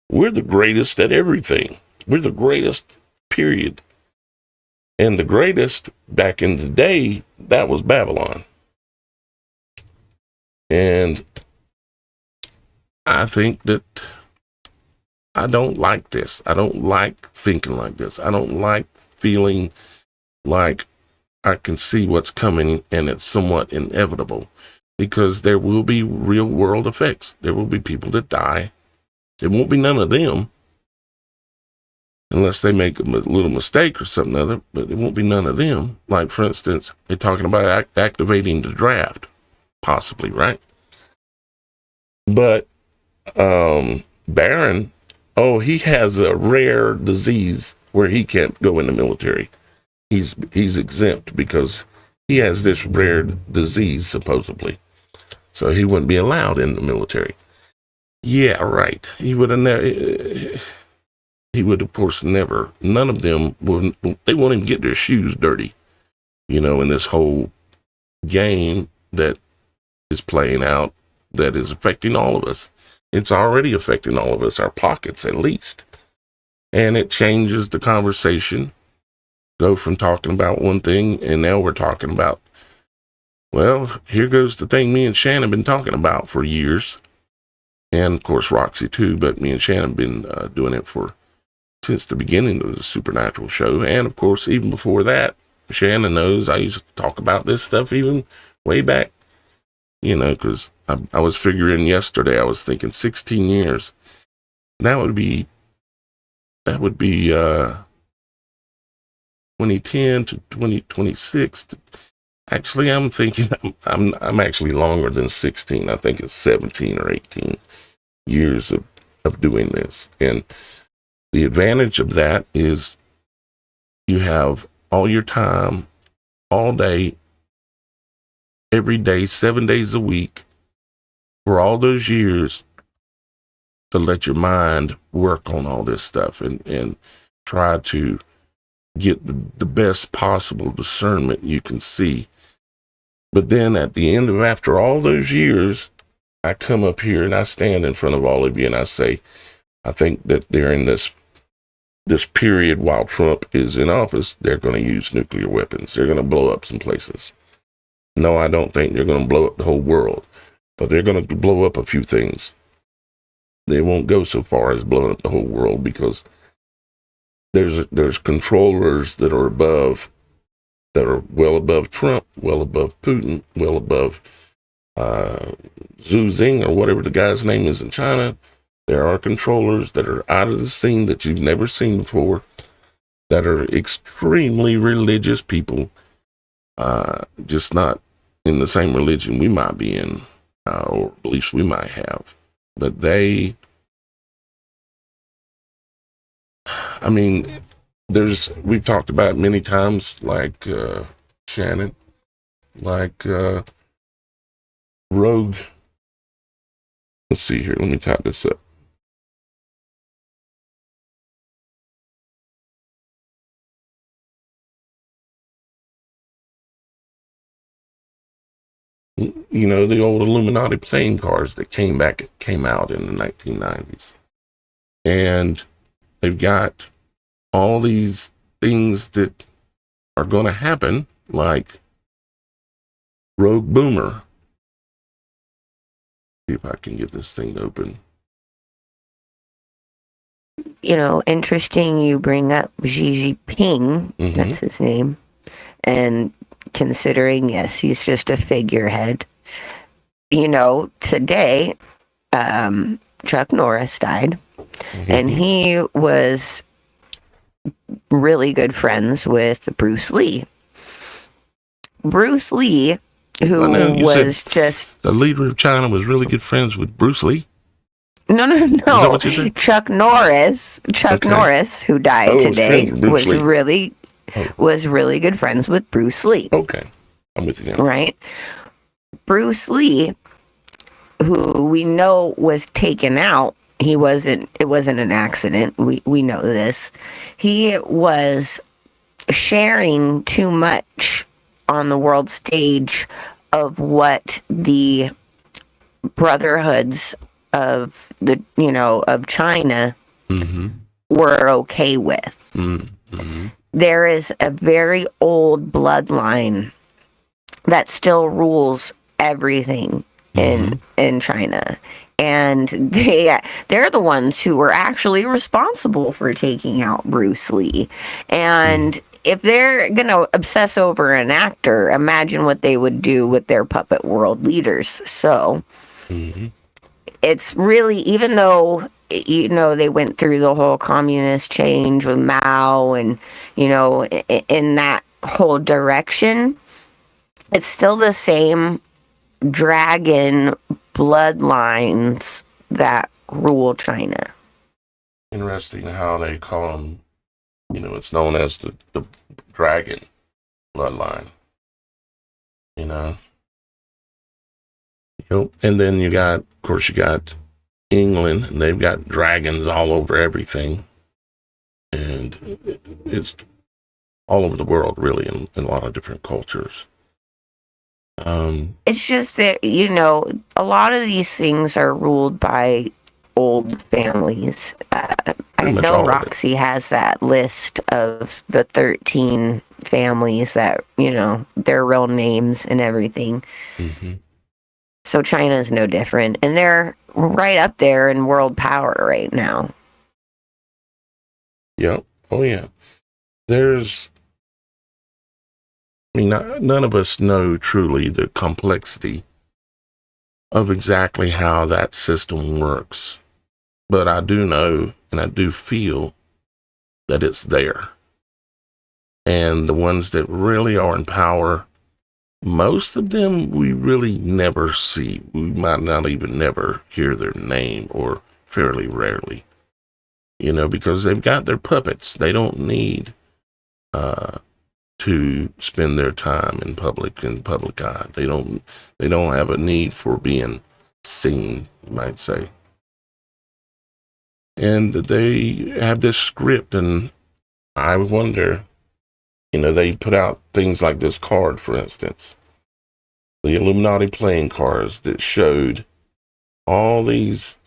we're the greatest at everything. We're the greatest, period. And the greatest back in the day, that was Babylon. And I think that I don't like this. I don't like thinking like this. I don't like feeling like I can see what's coming and it's somewhat inevitable, because there will be real world effects. There will be people that die. There won't be none of them, unless they make a little mistake or something other, but it won't be none of them. Like, for instance, they're talking about activating the draft, possibly, right? But Barron, he has a rare disease where he can't go in the military. He's exempt because he has this rare disease, supposedly. So he wouldn't be allowed in the military. Yeah, right. He would have never... He would, of course, never... None of them... They won't even get their shoes dirty, in this whole game that is playing out that is affecting all of us. It's already affecting all of us, our pockets at least. And it changes the conversation. Go from talking about one thing, and now we're talking about, well, here goes the thing me and Shannon have been talking about for years. And of course, Roxy too, but me and Shannon have been doing it since the beginning of the Supernatural show. And of course, even before that, Shannon knows I used to talk about this stuff even way back, because I was figuring yesterday, I was thinking 16 years. That would be 2010 to 2026. Actually, I'm thinking I'm actually longer than 16. I think it's 17 or 18 years of doing this. And the advantage of that is you have all your time, all day, every day, 7 days a week, for all those years to let your mind work on all this stuff and try to get the best possible discernment you can see. But then at the end of, after all those years, I come up here and I stand in front of all of you and I say, I think that during this period while Trump is in office, they're going to use nuclear weapons. They're going to blow up some places. No, I don't think they're going to blow up the whole world, but they're going to blow up a few things. They won't go so far as blowing up the whole world because there's controllers that are well above Trump, well above Putin, well above Xi Jinping, or whatever the guy's name is in China. There are controllers that are out of the scene that you've never seen before, that are extremely religious people, just not in the same religion we might be in, or beliefs we might have. But we've talked about it many times, like Shannon, like Rogue. Let's see here. Let me type this up. The old Illuminati playing cards that came out in the 1990s. And they've got all these things that are going to happen, like Rogue Boomer. See if I can get this thing to open. Interesting you bring up Xi Jinping. Mm-hmm. That's his name. And considering, yes, he's just a figurehead. Today, Chuck Norris died, Mm-hmm. and he was really good friends with Bruce Lee. Bruce Lee, who was just... The leader of China was really good friends with Bruce Lee? No. Is that what you said? Chuck Norris, who died today, was really good friends with Bruce Lee. Okay, I'm with you now. Right? Bruce Lee, who we know was taken out, it wasn't an accident. We know this. He was sharing too much on the world stage of what the brotherhoods of of China mm-hmm. were okay with. Mm-hmm. There is a very old bloodline that still rules everything in China, and they're the ones who were actually responsible for taking out Bruce Lee. And if they're gonna obsess over an actor, imagine what they would do with their puppet world leaders. So it's really, even though they went through the whole communist change with Mao and in that whole direction, it's still the same dragon bloodlines that rule China. Interesting how they call them, it's known as the dragon bloodline, And then you got England, and they've got dragons all over everything. And it's all over the world, really, in a lot of different cultures. It's just that, a lot of these things are ruled by old families. I Pretty much know all of it. Roxy has that list of the 13 families that, their real names and everything. Mm-hmm. So China is no different. And they're right up there in world power right now. Yep. Oh, yeah. None of us know truly the complexity of exactly how that system works. But I do know and I do feel that it's there. And the ones that really are in power, most of them we really never see. We might not even never hear their name, or fairly rarely, because they've got their puppets. They don't need to spend their time in public eye. They don't have a need for being seen, you might say. And they have this script, and I wonder, they put out things like this card, for instance, the Illuminati playing cards that showed all these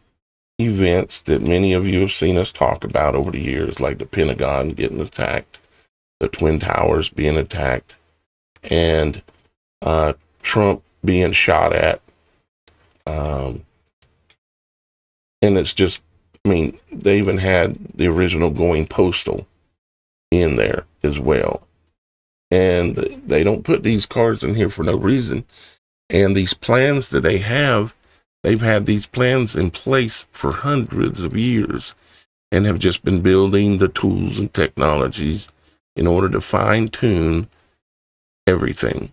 events that many of you have seen us talk about over the years, like the Pentagon getting attacked, the Twin Towers being attacked, and Trump being shot at. And it's just, they even had the original going postal in there as well. And they don't put these cards in here for no reason. And these plans that they've had these plans in place for hundreds of years and have just been building the tools and technologies in order to fine-tune everything.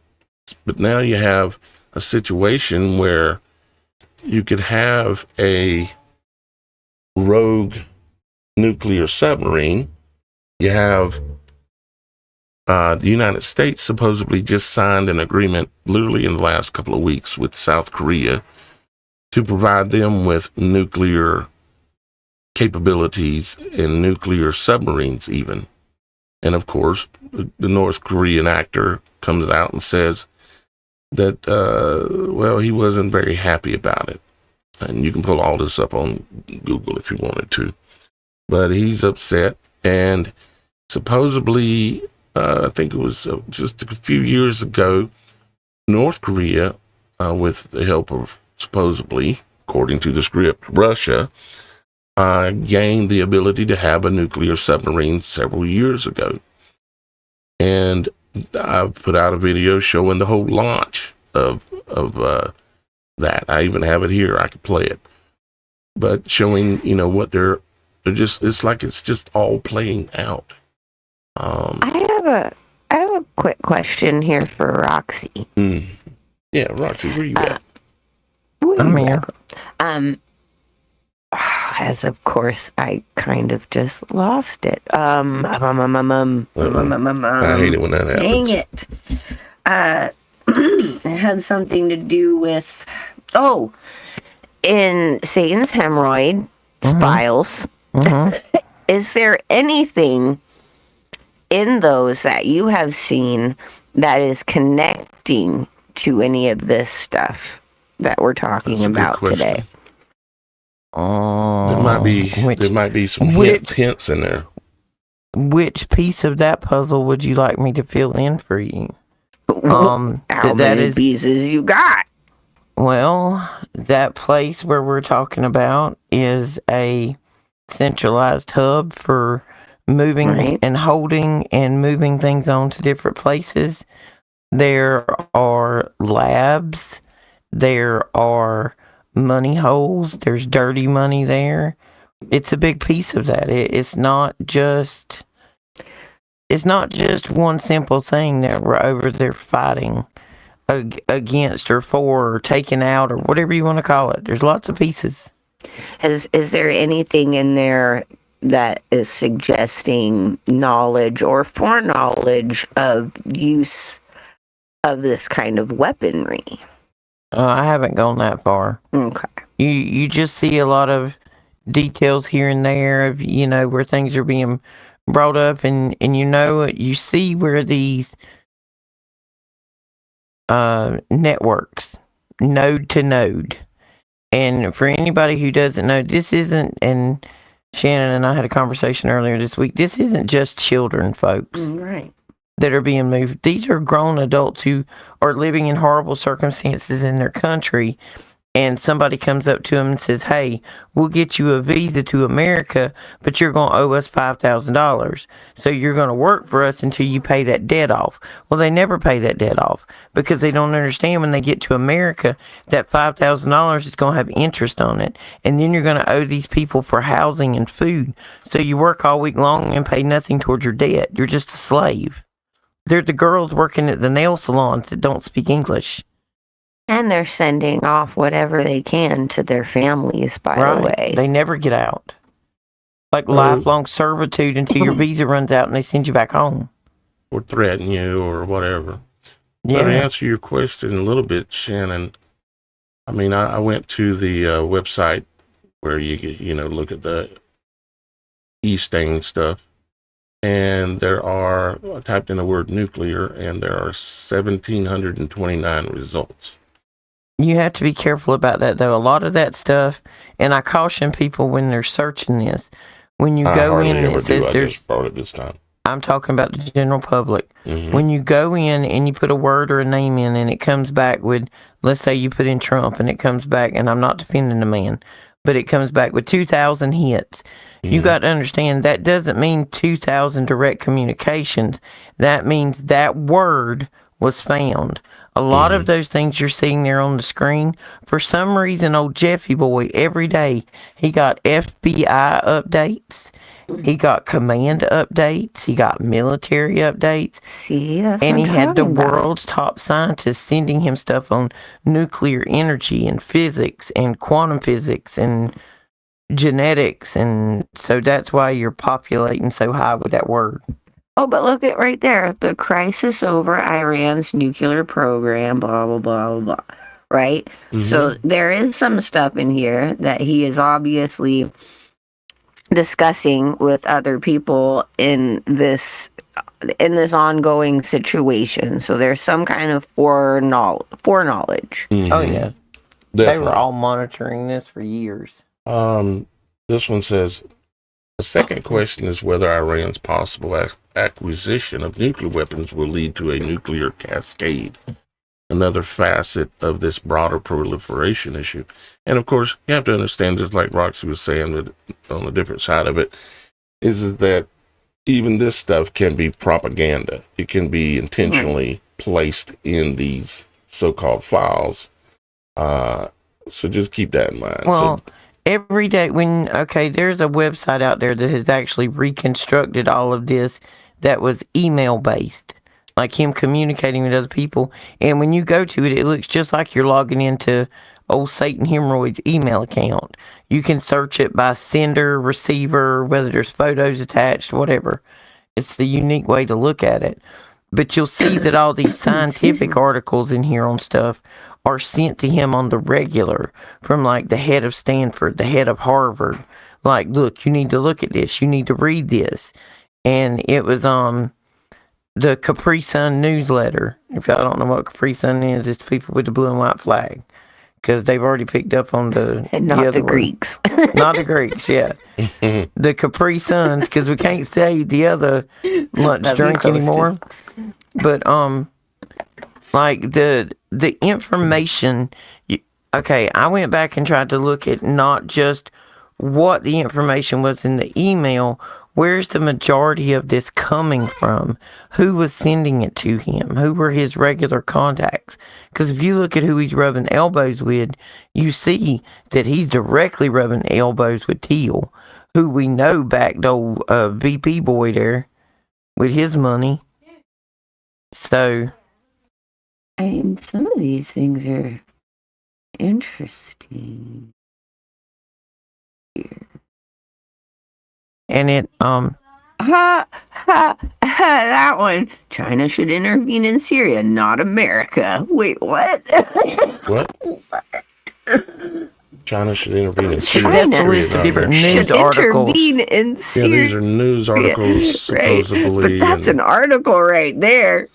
But now you have a situation where you could have a rogue nuclear submarine. You have the United States supposedly just signed an agreement literally in the last couple of weeks with South Korea to provide them with nuclear capabilities and nuclear submarines even. And of course, the North Korean actor comes out and says that, he wasn't very happy about it. And you can pull all this up on Google if you wanted to. But he's upset, and supposedly, I think it was just a few years ago, North Korea, with the help of, supposedly, according to the script, Russia, gained the ability to have a nuclear submarine several years ago. And I've put out a video showing the whole launch of that. I even have it here. I could play it. But showing, what they're just, it's like it's just all playing out. I have a quick question here for Roxy. Yeah, Roxy, where you at? I'm here. As of course, I kind of just lost it. I hate it when that happens. Dang it. It had something to do with, in Satan's hemorrhoid files. Is there anything in those that you have seen that is connecting to any of this stuff that we're talking about today? There might be some hints in there. Which piece of that puzzle would you like me to fill in for you? How many pieces you got? Well, that place where we're talking about is a centralized hub for moving and holding and moving things on to different places. There are labs. There are money holes. There's dirty money there. It's a big piece of that. It's not just one simple thing that we're over there fighting against or for or taking out or whatever you want to call it. There's lots of pieces. Is there anything in there that is suggesting knowledge or foreknowledge of use of this kind of weaponry? I haven't gone that far. Okay. You just see a lot of details here and there of, where things are being brought up and you see where these networks, node to node. And for anybody who doesn't know, this isn't, and Shannon and I had a conversation earlier this week, this isn't just children, folks, Right. that are being moved. These are grown adults who are living in horrible circumstances in their country, and somebody comes up to them and says, hey, we'll get you a visa to America, but you're going to owe us $5,000. So you're going to work for us until you pay that debt off. Well, they never pay that debt off because they don't understand when they get to America that $5,000 is going to have interest on it. And then you're going to owe these people for housing and food. So you work all week long and pay nothing towards your debt. You're just a slave. They're the girls working at the nail salons that don't speak English. And they're sending off whatever they can to their families, by the way. They never get out. Like lifelong servitude until your visa runs out and they send you back home. Or threaten you or whatever. Yeah. But to answer your question a little bit, Shannon, I mean, I went to the website where you look at the e-stain stuff. And I typed in the word nuclear, and there are 1,729 results. You have to be careful about that, though. A lot of that stuff, and I caution people when they're searching this, when you go in and it says there's, brought it this time. I'm talking about the general public. Mm-hmm. When you go in and you put a word or a name in and it comes back with, let's say you put in Trump and it comes back, and I'm not defending the man, but it comes back with 2,000 hits. You got to understand that doesn't mean 2,000 direct communications. That means that word was found. A lot of those things you're seeing there on the screen, for some reason, old Jeffy boy, every day, he got FBI updates. He got command updates. He got military updates. See, that's and what he I'm had the talking about. world's top scientists sending him stuff on nuclear energy and physics and quantum physics and genetics, and so that's why you're populating so high with that word. Oh, but look at right there. The crisis over Iran's nuclear program, blah, blah, blah, blah, blah. Right? Mm-hmm. So there is some stuff in here that he is obviously discussing with other people in this ongoing situation. So there's some kind of foreknowledge. Mm-hmm. Oh, yeah. Definitely. They were all monitoring this for years. This one says, the second question is whether Iran's possible acquisition of nuclear weapons will lead to a nuclear cascade, another facet of this broader proliferation issue. And of course, you have to understand, just like Roxy was saying, but on a different side of it, is that even this stuff can be propaganda. It can be intentionally placed in these so-called files. So just keep that in mind. Well, every day there's a website out there that has actually reconstructed all of this that was email based, like him communicating with other people. And when you go to it, it looks just like you're logging into old Satan Hemorrhoid's email account. You can search it by sender, receiver, whether there's photos attached, whatever. It's the unique way to look at it. But you'll see that all these scientific articles in here on stuff are sent to him on the regular from like the head of Stanford, the head of Harvard. Like, look, you need to look at this. You need to read this. And it was the Capri Sun newsletter. If y'all don't know what Capri Sun is, it's people with the blue and white flag. Because they've already picked up on not the Greeks. Not the Greeks, yeah. The Capri Suns, because we can't say the other lunch drink anymore. But like the information. I went back and tried to look at not just what the information was in the email. Where's the majority of this coming from? Who was sending it to him? Who were his regular contacts? Because if you look at who he's rubbing elbows with, you see that he's directly rubbing elbows with Teal, who we know backed old VP boy there with his money. So, I mean, some of these things are interesting. and it that one. China should intervene in Syria, not America. Wait, what? What? China should intervene in China Syria. That's a list of different news should articles. intervene in Syria. Yeah, these are news articles, supposedly. But that's an article right there.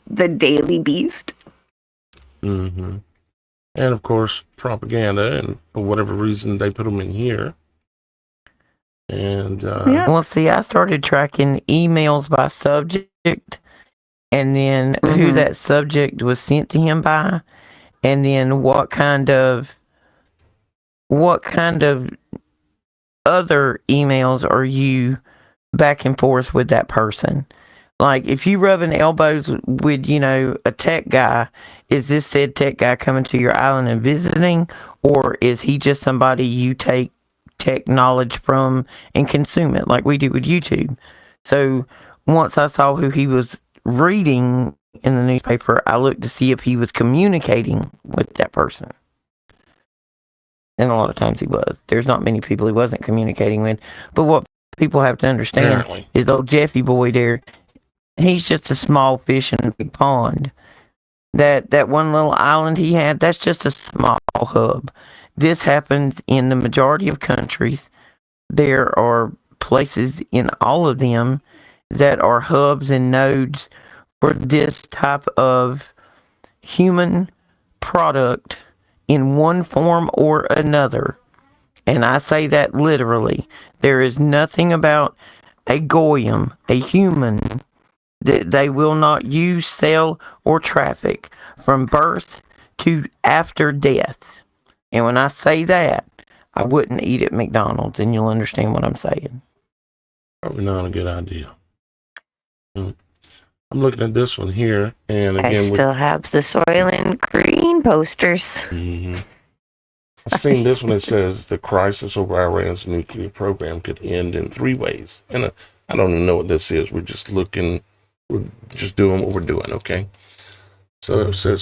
The Daily Beast. Mm-hmm. And of course, propaganda, and for whatever reason, they put them in here. And Well, see, I started tracking emails by subject, and then who that subject was sent to him by, and then what kind of other emails are you back and forth with that person? Like, if you rubbing elbows with, a tech guy, is this said tech guy coming to your island and visiting, or is he just somebody you take tech knowledge from and consume it like we do with YouTube? So once I saw who he was reading in the newspaper, I looked to see if he was communicating with that person. And a lot of times he was. There's not many people he wasn't communicating with. But what people have to understand is old Jeffy boy there, he's just a small fish in a big pond. That one little island he had, that's just a small hub. This happens in the majority of countries. There are places in all of them that are hubs and nodes for this type of human product in one form or another. And I say that literally. There is nothing about a goyim, a human, that they will not use, sell, or traffic from birth to after death. And when I say that, I wouldn't eat at McDonald's, and you'll understand what I'm saying. Probably not a good idea. I'm looking at this one here, and again, I still have the Soylent Green posters. Mm-hmm. I've seen this one that says the crisis over Iran's nuclear program could end in 3 ways. And I don't even know what this is. We're just doing what we're doing, okay? So it says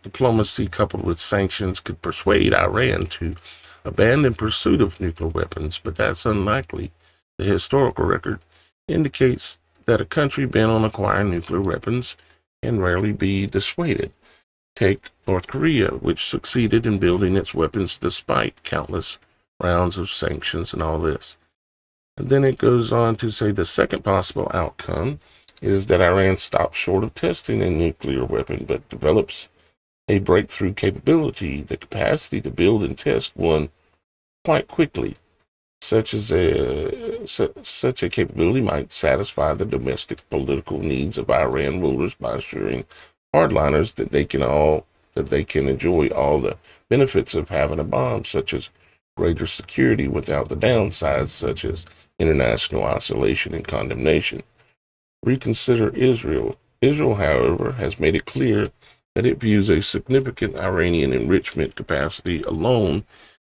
diplomacy coupled with sanctions could persuade Iran to abandon pursuit of nuclear weapons, but that's unlikely. The historical record indicates that a country bent on acquiring nuclear weapons can rarely be dissuaded. Take North Korea, which succeeded in building its weapons despite countless rounds of sanctions and all this. And then it goes on to say the second possible outcome is that Iran stops short of testing a nuclear weapon, but develops a breakthrough capability, the capacity to build and test one quite quickly. Such a capability might satisfy the domestic political needs of Iran rulers by assuring hardliners that they can enjoy all the benefits of having a bomb, such as greater security without the downsides, such as international isolation and condemnation. Reconsider Israel. Israel, however, has made it clear that it views a significant Iranian enrichment capacity alone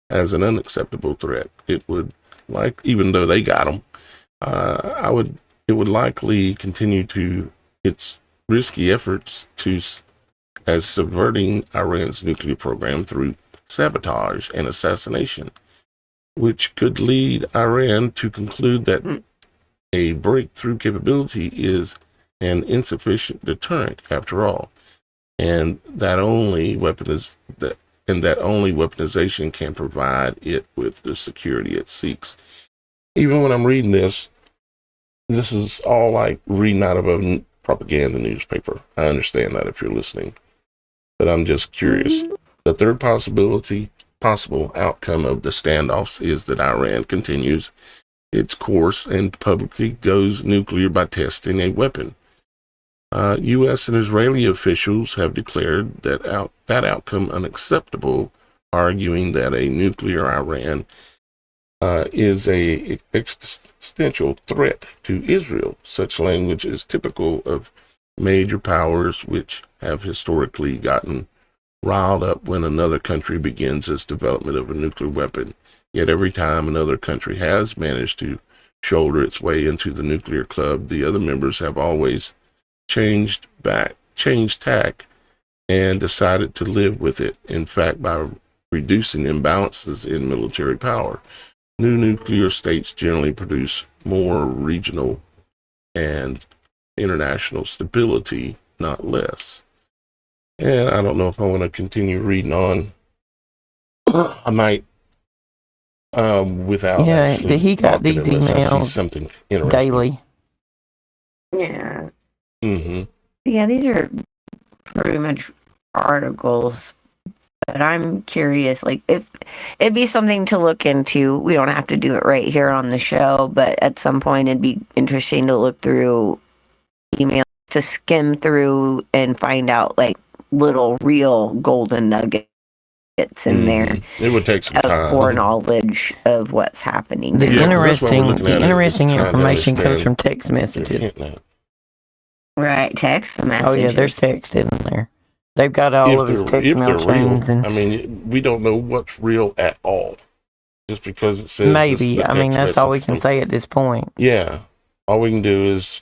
as an unacceptable threat. It would even though they got them, it would likely continue to its risky efforts as subverting Iran's nuclear program through sabotage and assassination, which could lead Iran to conclude that a breakthrough capability is an insufficient deterrent after all, and that only weaponization can provide it with the security it seeks. Even when I'm reading this is all like reading out of a propaganda newspaper. I understand that if you're listening, but I'm just curious. The third possible outcome of the standoffs is that Iran continues its course and publicly goes nuclear by testing a weapon. U.S. and Israeli officials have declared that outcome unacceptable, arguing that a nuclear Iran is a existential threat to Israel. Such language is typical of major powers which have historically gotten riled up when another country begins its development of a nuclear weapon. Yet every time another country has managed to shoulder its way into the nuclear club, the other members have always changed tack, and decided to live with it. In fact, by reducing imbalances in military power, new nuclear states generally produce more regional and international stability, not less. And I don't know if I want to continue reading on. I might, without actually he got these unless I see emails something interesting. daily. Yeah. Mm-hmm. Yeah, these are pretty much articles, but I'm curious, like, if it'd be something to look into. We don't have to do it right here on the show, but at some point it'd be interesting to look through emails, to skim through and find out, like, little real golden nuggets in there It would take some of time. foreknowledge of what's happening. The Yeah, 'cause that's why we're interesting, looking the at it, interesting just trying to information comes understand from text what they're messages. hinting at. Right, text messages. Oh yeah, there's text in there. They've got all of his text If mail they're real, chains, and I mean, we don't know what's real at all. Just because it says this is maybe. a I mean, text that's all we message can from- say at this point. Yeah, all we can do is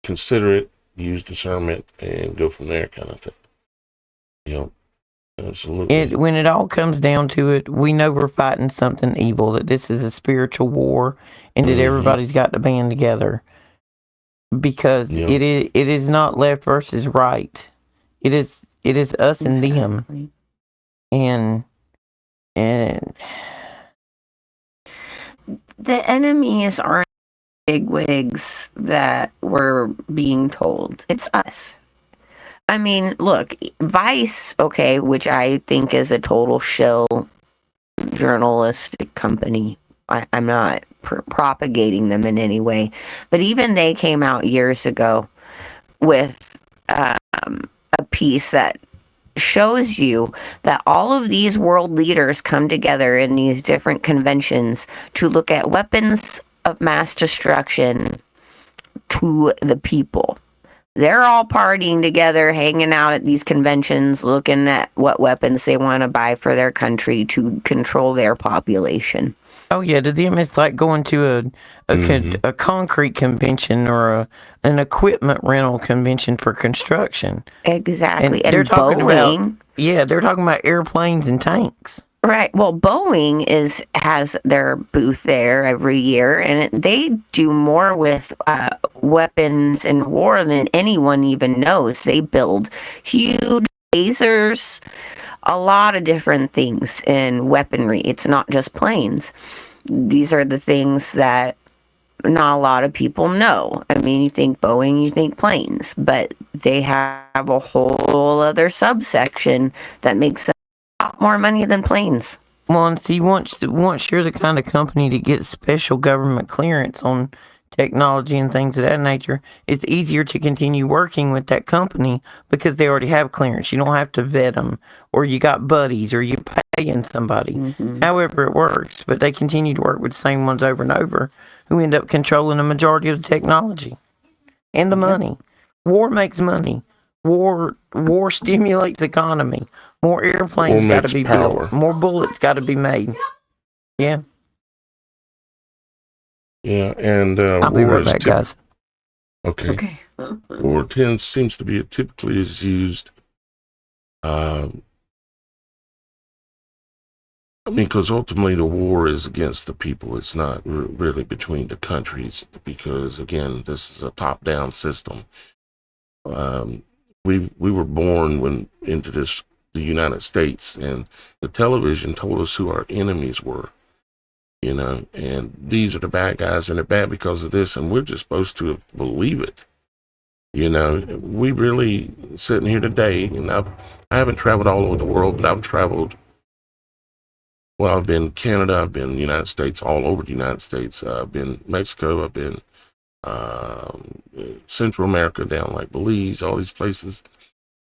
consider it, use discernment, and go from there, kind of thing. Absolutely. When it all comes down to it, we know we're fighting something evil. That this is a spiritual war, and that everybody's got to band together, because it is not left versus right. It is us and them, and the enemies aren't bigwigs that we're being told. It's us. I mean, look, Vice, okay, which I think is a total shill journalistic company. I'm not propagating them in any way, but even they came out years ago with a piece that shows you that all of these world leaders come together in these different conventions to look at weapons of mass destruction to the people. They're all partying together, hanging out at these conventions, looking at what weapons they want to buy for their country to control their population. oh yeah, to them it's like going to a concrete convention or an equipment rental convention for construction. Exactly. And they're talking Boeing, they're talking about airplanes and tanks. right. Well, Boeing has their booth there every year, and they do more with weapons and war than anyone even knows. They build huge lasers, a lot of different things in weaponry. It's not just planes. These are the things that not a lot of people know. I mean, you think Boeing, you think planes, but they have a whole other subsection that makes a lot more money than planes. Well, and see, once you're the kind of company that gets special government clearance on technology and things of that nature, it's easier to continue working with that company because they already have clearance. You don't have to vet them, or you got buddies, or you're paying somebody. However it works, but they continue to work with the same ones over and over, who end up controlling the majority of the technology and the money. War makes money. War stimulates the economy. More airplanes got to be built. More bullets got to be made. Yeah. Yeah, and I'll be right back, guys. Okay. War seems to be typically is used. I mean, because ultimately the war is against the people. It's not really between the countries, because again, this is a top-down system. We were born into the United States, and the television told us who our enemies were. And these are the bad guys, and they're bad because of this, and we're just supposed to believe it. We really sitting here today, and I haven't traveled all over the world, but I've traveled. Well, I've been Canada, I've been United States, all over the United States. I've been Mexico, I've been Central America, down like Belize, all these places.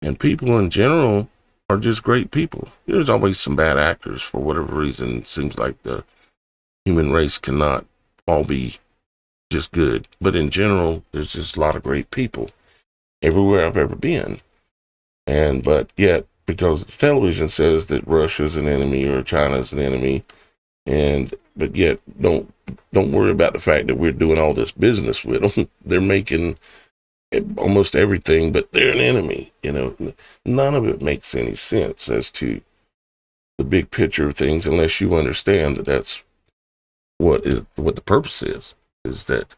And people in general are just great people. There's always some bad actors for whatever reason. It seems like the human race cannot all be just good. But in general, there's just a lot of great people everywhere I've ever been. But yet, because the television says that Russia's an enemy or China's an enemy, but yet don't worry about the fact that we're doing all this business with them. They're making almost everything, but they're an enemy. None of it makes any sense as to the big picture of things, unless you understand that that's what the purpose is that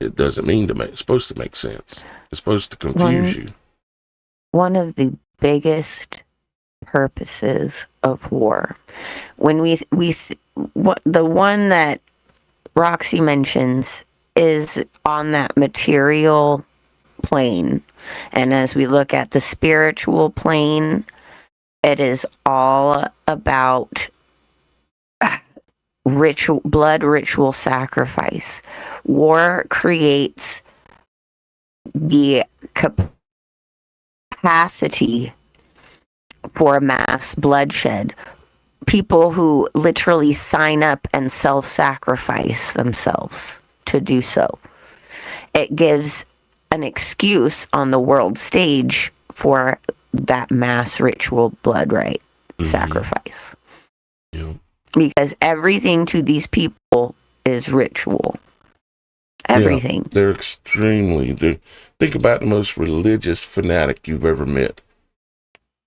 it doesn't mean it's supposed to make sense. It's supposed to confuse you. One of the biggest purposes of war, when the one that Roxy mentions, is on that material plane. And as we look at the spiritual plane, it is all about blood ritual sacrifice. War creates the capacity for mass bloodshed. People who literally sign up and self-sacrifice themselves to do so. It gives an excuse on the world stage for that mass ritual blood rite sacrifice. Yeah. Because everything to these people is ritual. Everything. Yeah, they're think about the most religious fanatic you've ever met.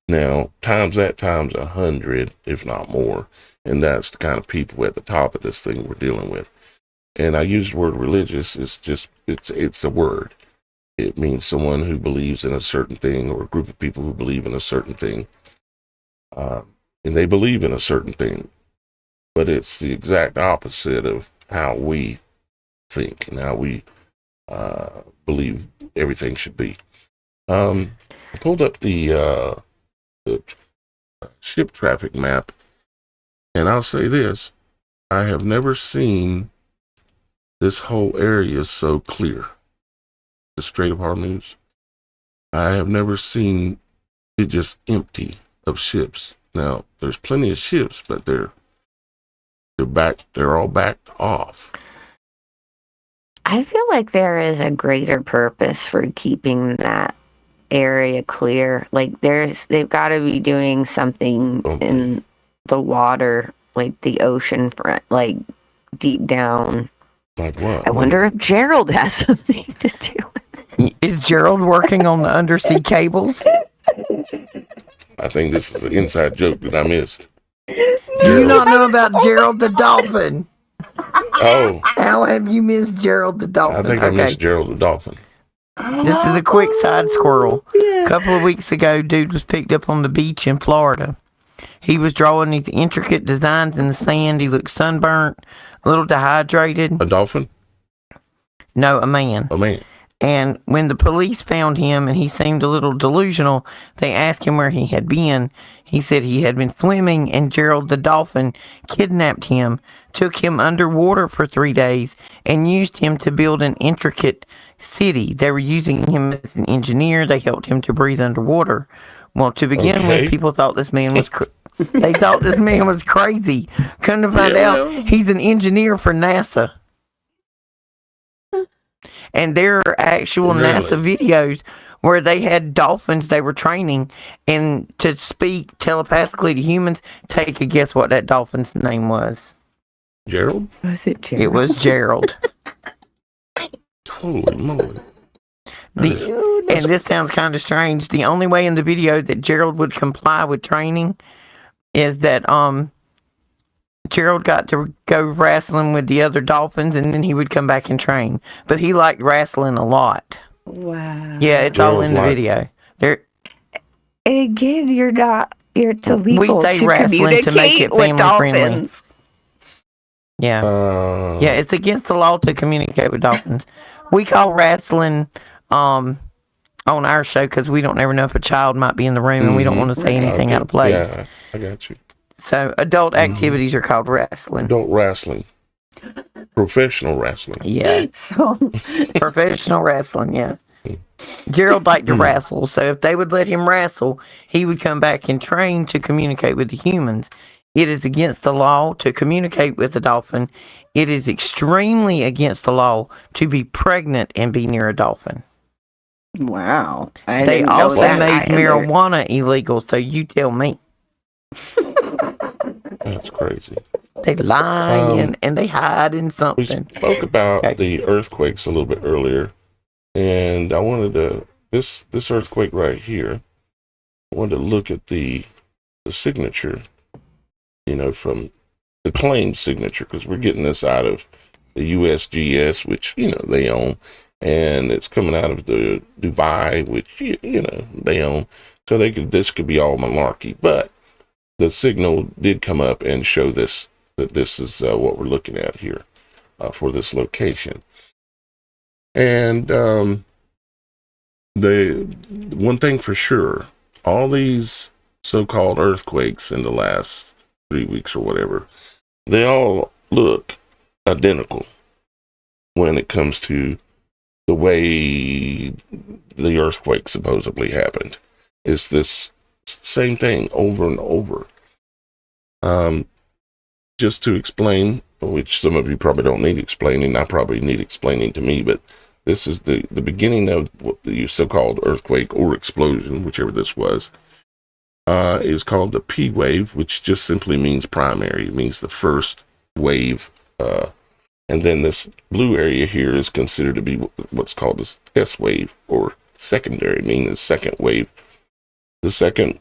Now, times 100, if not more. And that's the kind of people at the top of this thing we're dealing with. And I use the word religious. It's a word. It means someone who believes in a certain thing, or a group of people who believe in a certain thing. And they believe in a certain thing. But it's the exact opposite of how we think and how we believe everything should be. I pulled up the ship traffic map, and I'll say this: I have never seen this whole area so clear. The Strait of Hormuz. I have never seen it just empty of ships. Now, there's plenty of ships, but they're all backed off. I feel like there is a greater purpose for keeping that area clear. Like they've got to be doing something in the water, like the ocean front, like deep down. Like what? I wonder if Gerald has something to do with it. Is Gerald working on the undersea cables? I think this is an inside joke that I missed. Do you not know about Gerald the dolphin? Oh. How have you missed Gerald the dolphin? I think I missed Gerald the dolphin. This is a quick side squirrel. A couple of weeks ago, dude was picked up on the beach in Florida. He was drawing these intricate designs in the sand. He looked sunburnt, a little dehydrated. A dolphin? No, a man. A man. And when the police found him and he seemed a little delusional, they asked him where he had been. He said he had been swimming, and Gerald the dolphin kidnapped him, took him underwater for 3 days, and used him to build an intricate city. They were using him as an engineer. They helped him to breathe underwater. Well, to begin with, people thought this man was they thought this man was crazy. Come to find out, he's an engineer for NASA. And there are actual NASA videos where they had dolphins they were training, and to speak telepathically to humans. Take a guess what that dolphin's name was. Gerald? Was it Gerald? It was Gerald. Holy moly. And this sounds kind of strange. The only way in the video that Gerald would comply with training is that Gerald got to go wrestling with the other dolphins, and then he would come back and train. But he liked wrestling a lot. Wow. Yeah, it's all in the video. And again, it's illegal we stay to wrestling to make it family friendly. Yeah. Yeah, it's against the law to communicate with dolphins. We call wrestling on our show because we don't ever know if a child might be in the room, and we don't want to say anything out of place. Yeah, I got you. So adult activities are called wrestling. Adult wrestling. Professional wrestling. Yeah. So professional wrestling, yeah. Gerald liked to wrestle, so if they would let him wrestle, he would come back and train to communicate with the humans. It is against the law to communicate with a dolphin. It is extremely against the law to be pregnant and be near a dolphin. Wow. They also made marijuana illegal, so you tell me. That's crazy. They lie and they hide in something. We spoke about the earthquakes a little bit earlier, and I wanted to this earthquake right here. I wanted to look at the signature, from the claimed signature, because we're getting this out of the USGS, which they own, and it's coming out of the Dubai, which they own. So this could be all malarkey, but the signal did come up and show that this is what we're looking at here for this location. And the one thing for sure, all these so-called earthquakes in the last 3 weeks or whatever, they all look identical when it comes to the way the earthquake supposedly happened. It's this same thing over and over. Just to explain, which some of you probably don't need explaining, I probably need explaining to me, but this is the beginning of what the so-called earthquake or explosion, whichever this was, is called the P wave, which just simply means primary. It means the first wave. And then this blue area here is considered to be what's called this S wave, or secondary, meaning the second wave. The second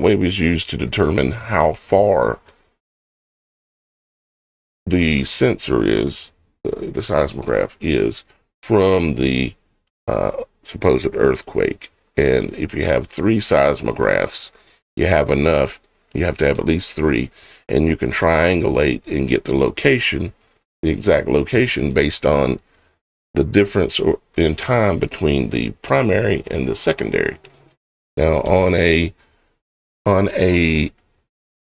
wave is used to determine how far the sensor is, the seismograph is, from the supposed earthquake. And if you have 3 seismographs, you have enough. You have to have at least 3, and you can triangulate and get the location, the exact location, based on the difference in time between the primary and the secondary. Now, on a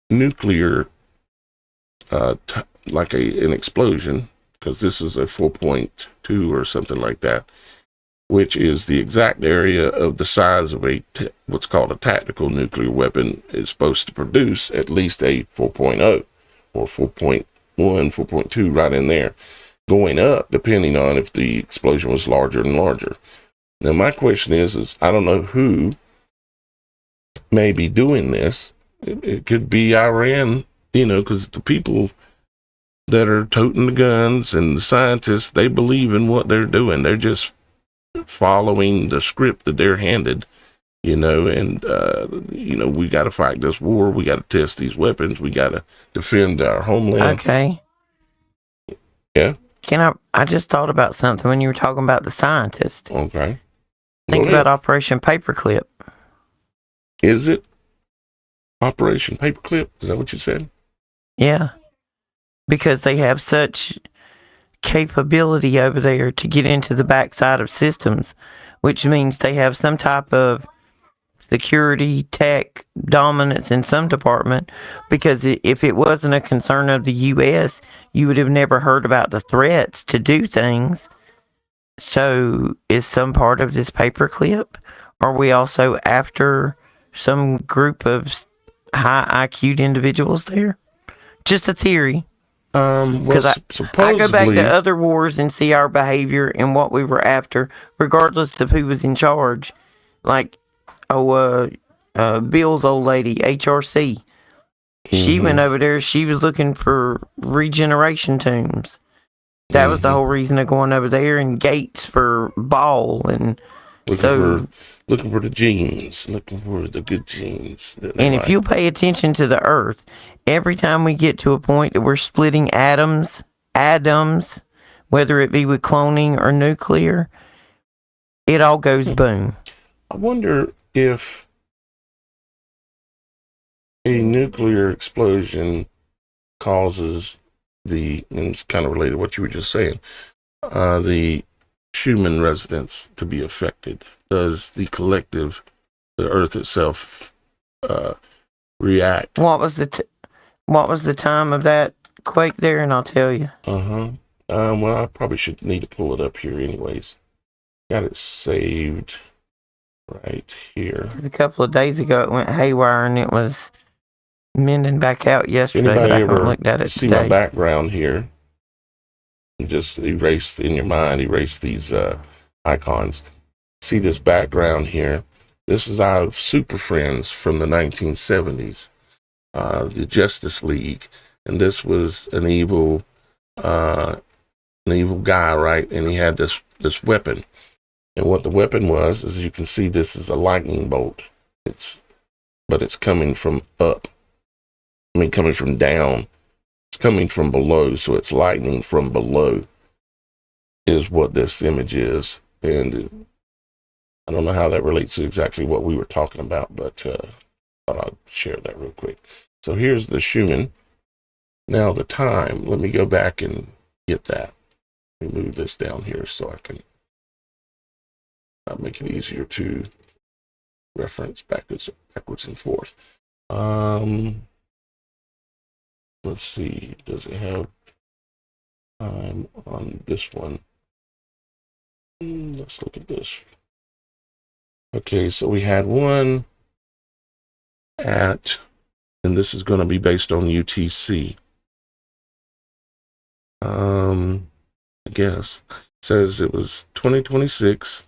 nuclear, like an explosion, because this is a 4.2 or something like that, which is the exact area of the size of what's called a tactical nuclear weapon, is supposed to produce at least a 4.0 or 4.1, 4.2, right in there, going up depending on if the explosion was larger and larger. Now, my question is I don't know who may be doing this. It could be Iran, because the people that are toting the guns and the scientists, they believe in what they're doing. They're just following the script that they're handed, and we got to fight this war. We got to test these weapons. We got to defend our homeland. Okay. Yeah. I just thought about something when you were talking about the scientist. Okay. Think about Operation Paperclip. Is it Operation Paperclip? Is that what you said? Yeah. Because they have such capability over there to get into the backside of systems, which means they have some type of security tech dominance in some department, because if it wasn't a concern of the U.S., you would have never heard about the threats to do things. So is some part of this paperclip? Are we also after some group of high IQ individuals there? Just a theory. Because I go back to other wars and see our behavior and what we were after, regardless of who was in charge. Like, Bill's old lady, HRC. She went over there. She was looking for regeneration tombs. That was the whole reason of going over there, and gates for Ball, and looking for the genes, looking for the good genes. And if you pay attention to the Earth, every time we get to a point that we're splitting atoms, whether it be with cloning or nuclear, it all goes boom. I wonder if a nuclear explosion causes and it's kind of related to what you were just saying, the human residents to be affected. Does the Earth itself, react? What was the time of that quake there? And I'll tell you. Well, I probably should need to pull it up here anyways. Got it saved right here. A couple of days ago, it went haywire, and it was mending back out yesterday. Anybody but I ever haven't looked at it see today. my background here? And just erase these icons. See this background here? This is out of Super Friends from the 1970s, the Justice League, and this was an evil guy, right? And he had this weapon, and what the weapon was, as you can see, this is a lightning bolt. But it's coming from up. Coming from down. It's coming from below, so it's lightning from below is what this image is. And I don't know how that relates to exactly what we were talking about, but thought I'd share that real quick. So here's the Schumann. Now the time, let me go back and get that. Let me move this down here so I can make it easier to reference backwards and forth. Let's see, does it have time on this one? Let's look at this. Okay, so we had one at, and this is going to be based on UTC. I guess says it was 2026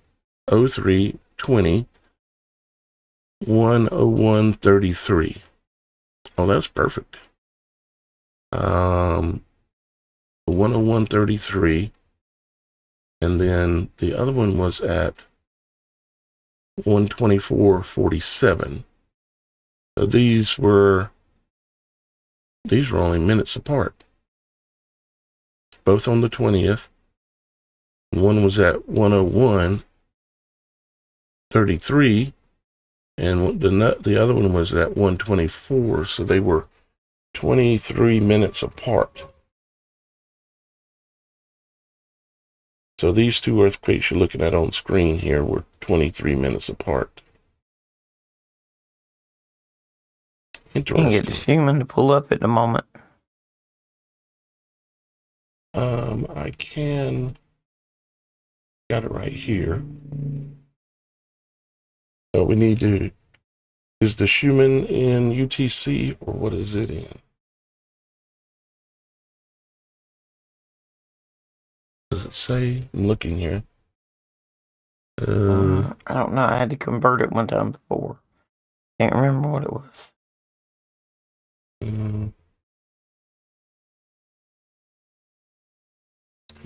03 20 101 33. Oh, that's perfect. 101 33, and then the other one was at 124 47. So these were only minutes apart, both on the 20th. One was at 101 33, and the other one was at 124. So they were 23 minutes apart. So these two earthquakes you're looking at on screen here were 23 minutes apart. Interesting. You can get the human to pull up at the moment. I can. Got it right here. So we need to. Is the Schumann in UTC or what is it in? Does it say? I'm looking here. I don't know. I had to convert it one time before. Can't remember what it was. Am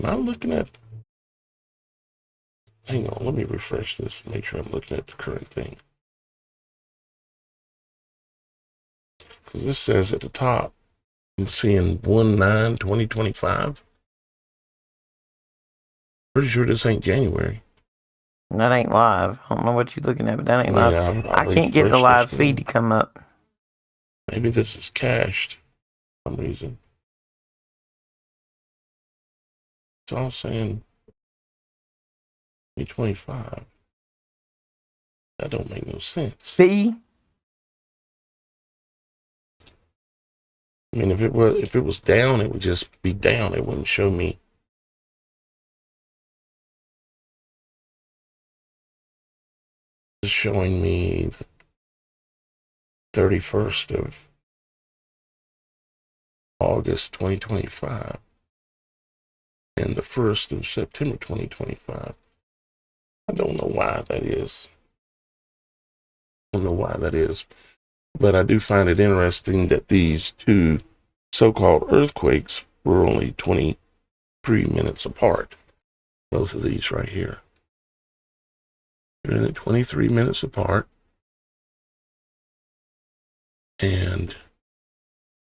I looking at? Hang on, let me refresh this and make sure I'm looking at the current thing. Because this says at the top, I'm seeing 1/9/2025. Pretty sure this ain't January. That ain't live. I don't know what you're looking at, but that ain't live. Yeah, I can't get the live feed to come up. Maybe this is cached for some reason. It's all saying 2025. That don't make no sense. See? I mean, if it was down, it would just be down. It wouldn't show me. It's showing me the 31st of August 2025 and the 1st of September 2025. I don't know why that is. But I do find it interesting that these two so-called earthquakes were only 23 minutes apart. Both of these right here. They're 23 minutes apart. And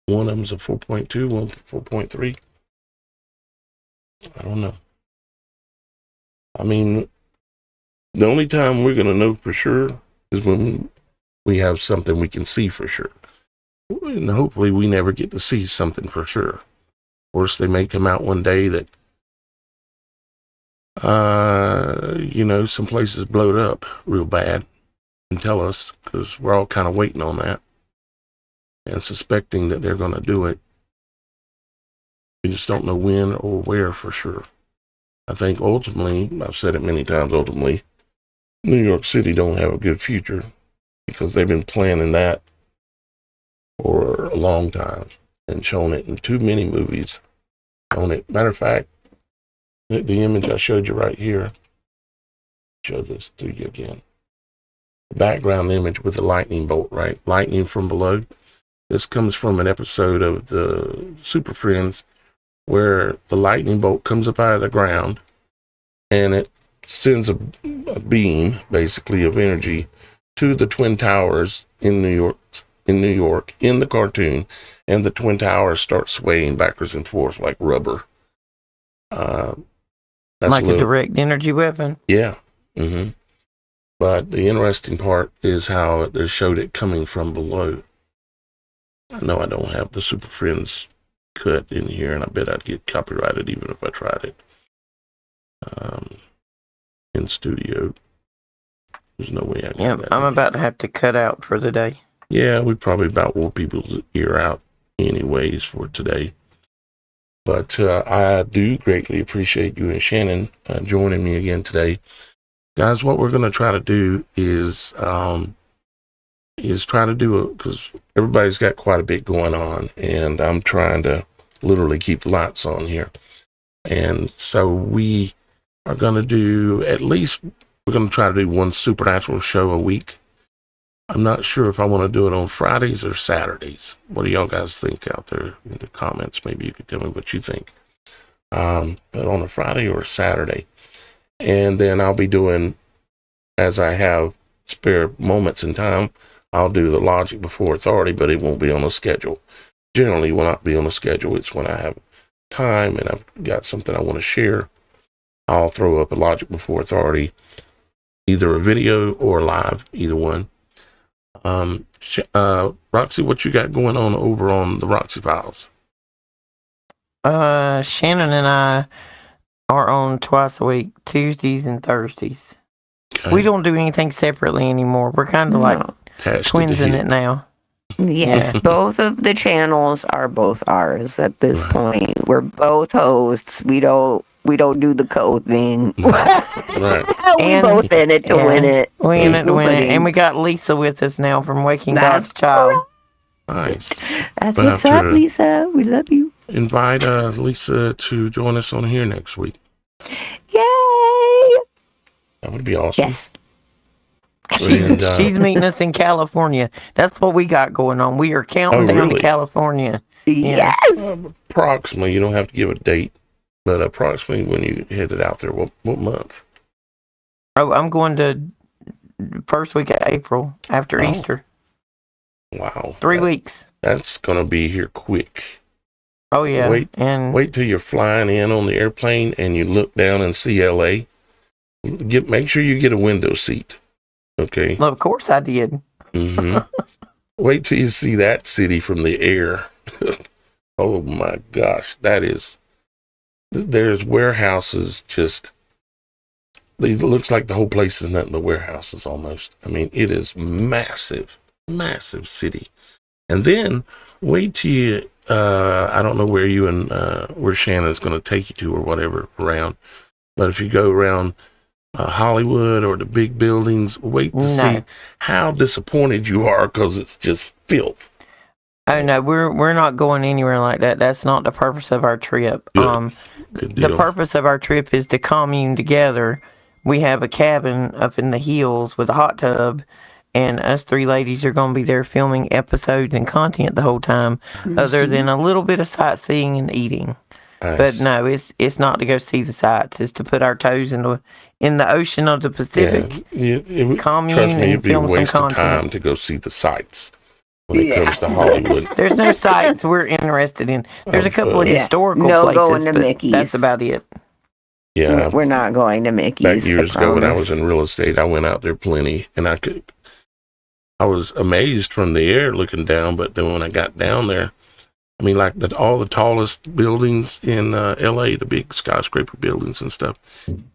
one of them's a 4.2, one 4.3. I don't know. I mean, the only time we're going to know for sure is when we have something we can see for sure. And hopefully we never get to see something for sure. Of course, they may come out one day that, some places blowed up real bad and tell us, because we're all kind of waiting on that and suspecting that they're going to do it. We just don't know when or where for sure. I think ultimately, I've said it many times, ultimately, New York City don't have a good future because they've been planning that for a long time and shown it in too many movies. Matter of fact, the image I showed you right here, show this to you again. The background image with the lightning bolt, right? Lightning from below. This comes from an episode of the Super Friends where the lightning bolt comes up out of the ground and it sends a beam, basically, of energy to the Twin Towers in New York, in the cartoon, and the Twin Towers start swaying backwards and forth like rubber. Like a direct energy weapon? Yeah. Mm-hmm. But the interesting part is how they showed it coming from below. I know I don't have the Super Friends cut in here, and I bet I'd get copyrighted even if I tried it in studio. There's no way I got Yep, that. I'm about to have to cut out for the day. Yeah, we probably about wore people's ear out anyways for today. But I do greatly appreciate you and Shannon joining me again today. Guys, what we're going to try to do is try to do it because everybody's got quite a bit going on, and I'm trying to literally keep the lights on here. And so we are going to do we're going to try to do one supernatural show a week. I'm not sure if I want to do it on Fridays or Saturdays. What do y'all guys think out there in the comments? Maybe you could tell me what you think. But on a Friday or a Saturday. And then I'll be doing, as I have spare moments in time, I'll do the logic before authority, but it won't be on a schedule. Generally, it will not be on a schedule. It's when I have time and I've got something I want to share. I'll throw up a logic before authority, either a video or live, either one. Roxy, what you got going on over on the Roxy Files? Shannon and I are on twice a week, Tuesdays and Thursdays. Okay. We don't do anything separately anymore. We're kind of like twins in it now. Yes, both of the channels are both ours at this point. We're both hosts. We don't do the co-thing. Right. We both in it to win it. We in it to win it. And we got Lisa with us now from Waking God's Child. Nice. That's what's up, Lisa. We love you. Invite Lisa to join us on here next week. Yay! That would be awesome. Yes. She's meeting us in California. That's what we got going on. We are counting down to California. Yes. Approximately, you don't have to give a date, but approximately when you headed out there, what month? Oh, I'm going to first week of April after Easter. Wow. 3 weeks. That's going to be here quick. Oh, yeah. Wait till you're flying in on the airplane and you look down and see LA. Make sure you get a window seat. Okay. Well, of course I did. Mm-hmm. Wait till you see that city from the air. Oh my gosh, there's warehouses it looks like the whole place is nothing but warehouses almost. I mean, it is massive city. And then wait till you, I don't know where you and where Shannon's going to take you to or whatever around, but if you go around Hollywood or the big buildings, wait to see how disappointed you are because it's just filth. Oh no, we're not going anywhere like that. That's not the purpose of our trip. Good The purpose of our trip is to commune together. We have a cabin up in the hills with a hot tub, and us three ladies are going to be there filming episodes and content the whole time, other than a little bit of sightseeing and eating. Nice. But no, it's not to go see the sights. It's to put our toes in the ocean of the Pacific. Yeah, commune trust me, it'd be a film waste some of time to go see the sights when it comes to Hollywood. There's no sights we're interested in. There's a couple of historical places, going to Mickey's. That's about it. Yeah, we're not going to Mickey's. Back years ago when I was in real estate, I went out there plenty, and I was amazed from the air looking down, but then when I got down there, I mean, like all the tallest buildings in LA, the big skyscraper buildings and stuff,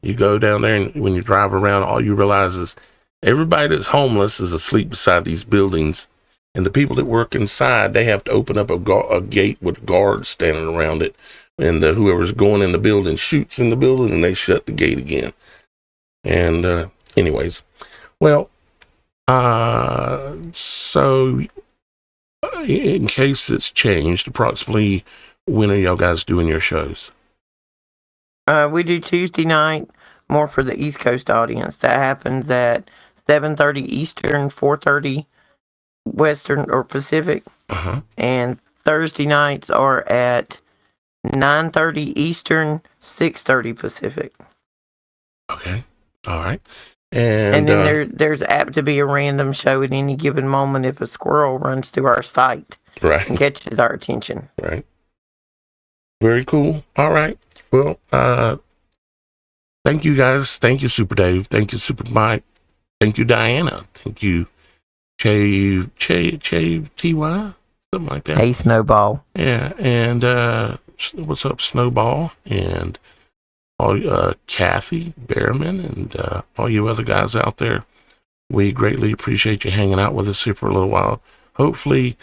you go down there and when you drive around, all you realize is everybody that's homeless is asleep beside these buildings. And the people that work inside, they have to open up a gate with guards standing around it. And whoever's going in the building shoots in the building and they shut the gate again. And anyways, well, so in case it's changed, approximately when are y'all guys doing your shows? We do Tuesday night, more for the East Coast audience. That happens at 7:30 Eastern, 4:30 Western or Pacific. And Thursday nights are at 9:30 Eastern, 6:30 Pacific. Okay. All right. And then there's apt to be a random show at any given moment if a squirrel runs through our site and catches our attention. Right. Very cool. All right. Well, thank you guys. Thank you, Super Dave. Thank you, Super Mike. Thank you, Diana. Thank you, Chave TY, something like that. Hey, Snowball. Yeah. And what's up, Snowball? And all Kathy Behrman and all you other guys out there. We greatly appreciate you hanging out with us here for a little while. Hopefully,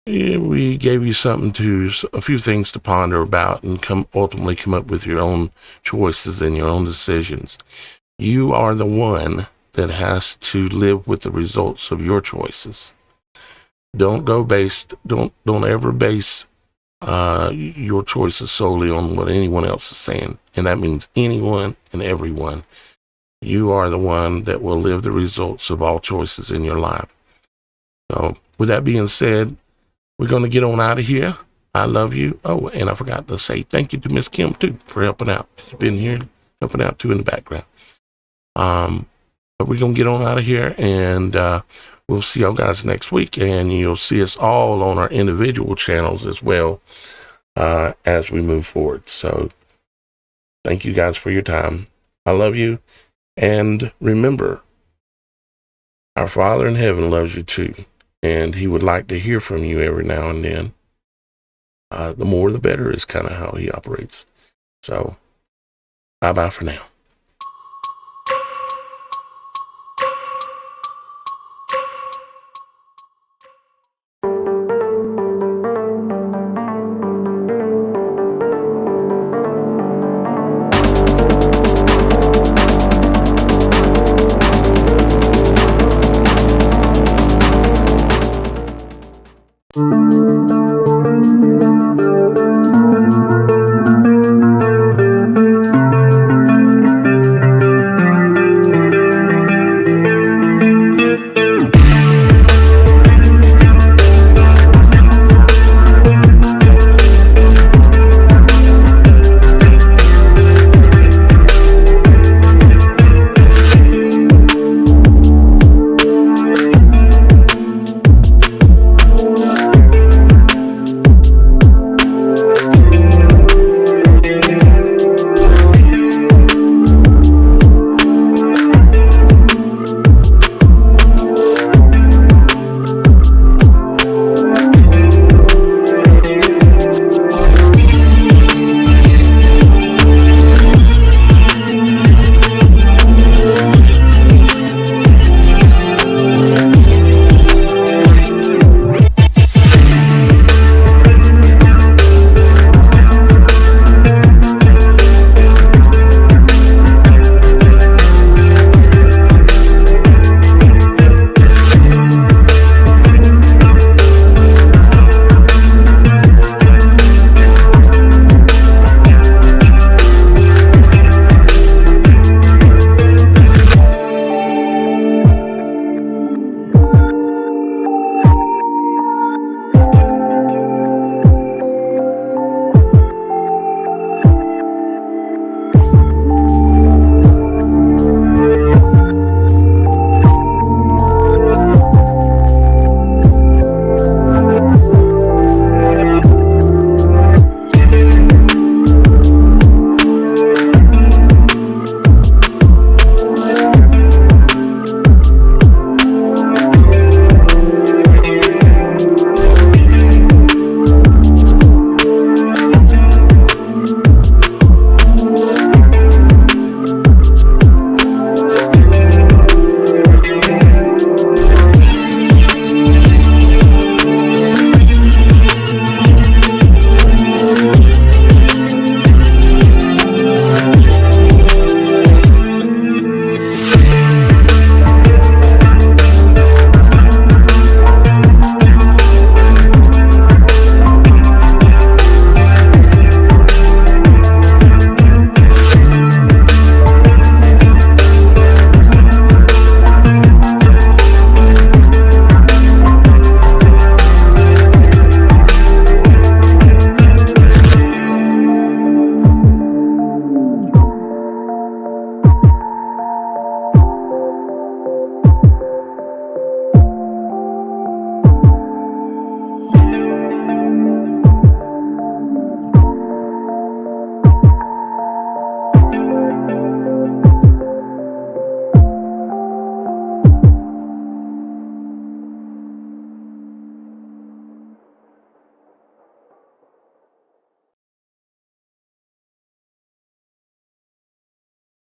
we gave you a few things to ponder about and ultimately come up with your own choices and your own decisions. You are the one that has to live with the results of your choices. Don't ever base your choices solely on what anyone else is saying. And that means anyone and everyone. You are the one that will live the results of all choices in your life. So with that being said, we're going to get on out of here. I love you. Oh, and I forgot to say thank you to Miss Kim too for helping out. She's been here helping out too in the background. But we're going to get on out of here, and we'll see y'all guys next week, and you'll see us all on our individual channels as well as we move forward. So thank you guys for your time. I love you. And remember, our Father in heaven loves you too, and he would like to hear from you every now and then. The more the better is kind of how he operates. So bye-bye for now.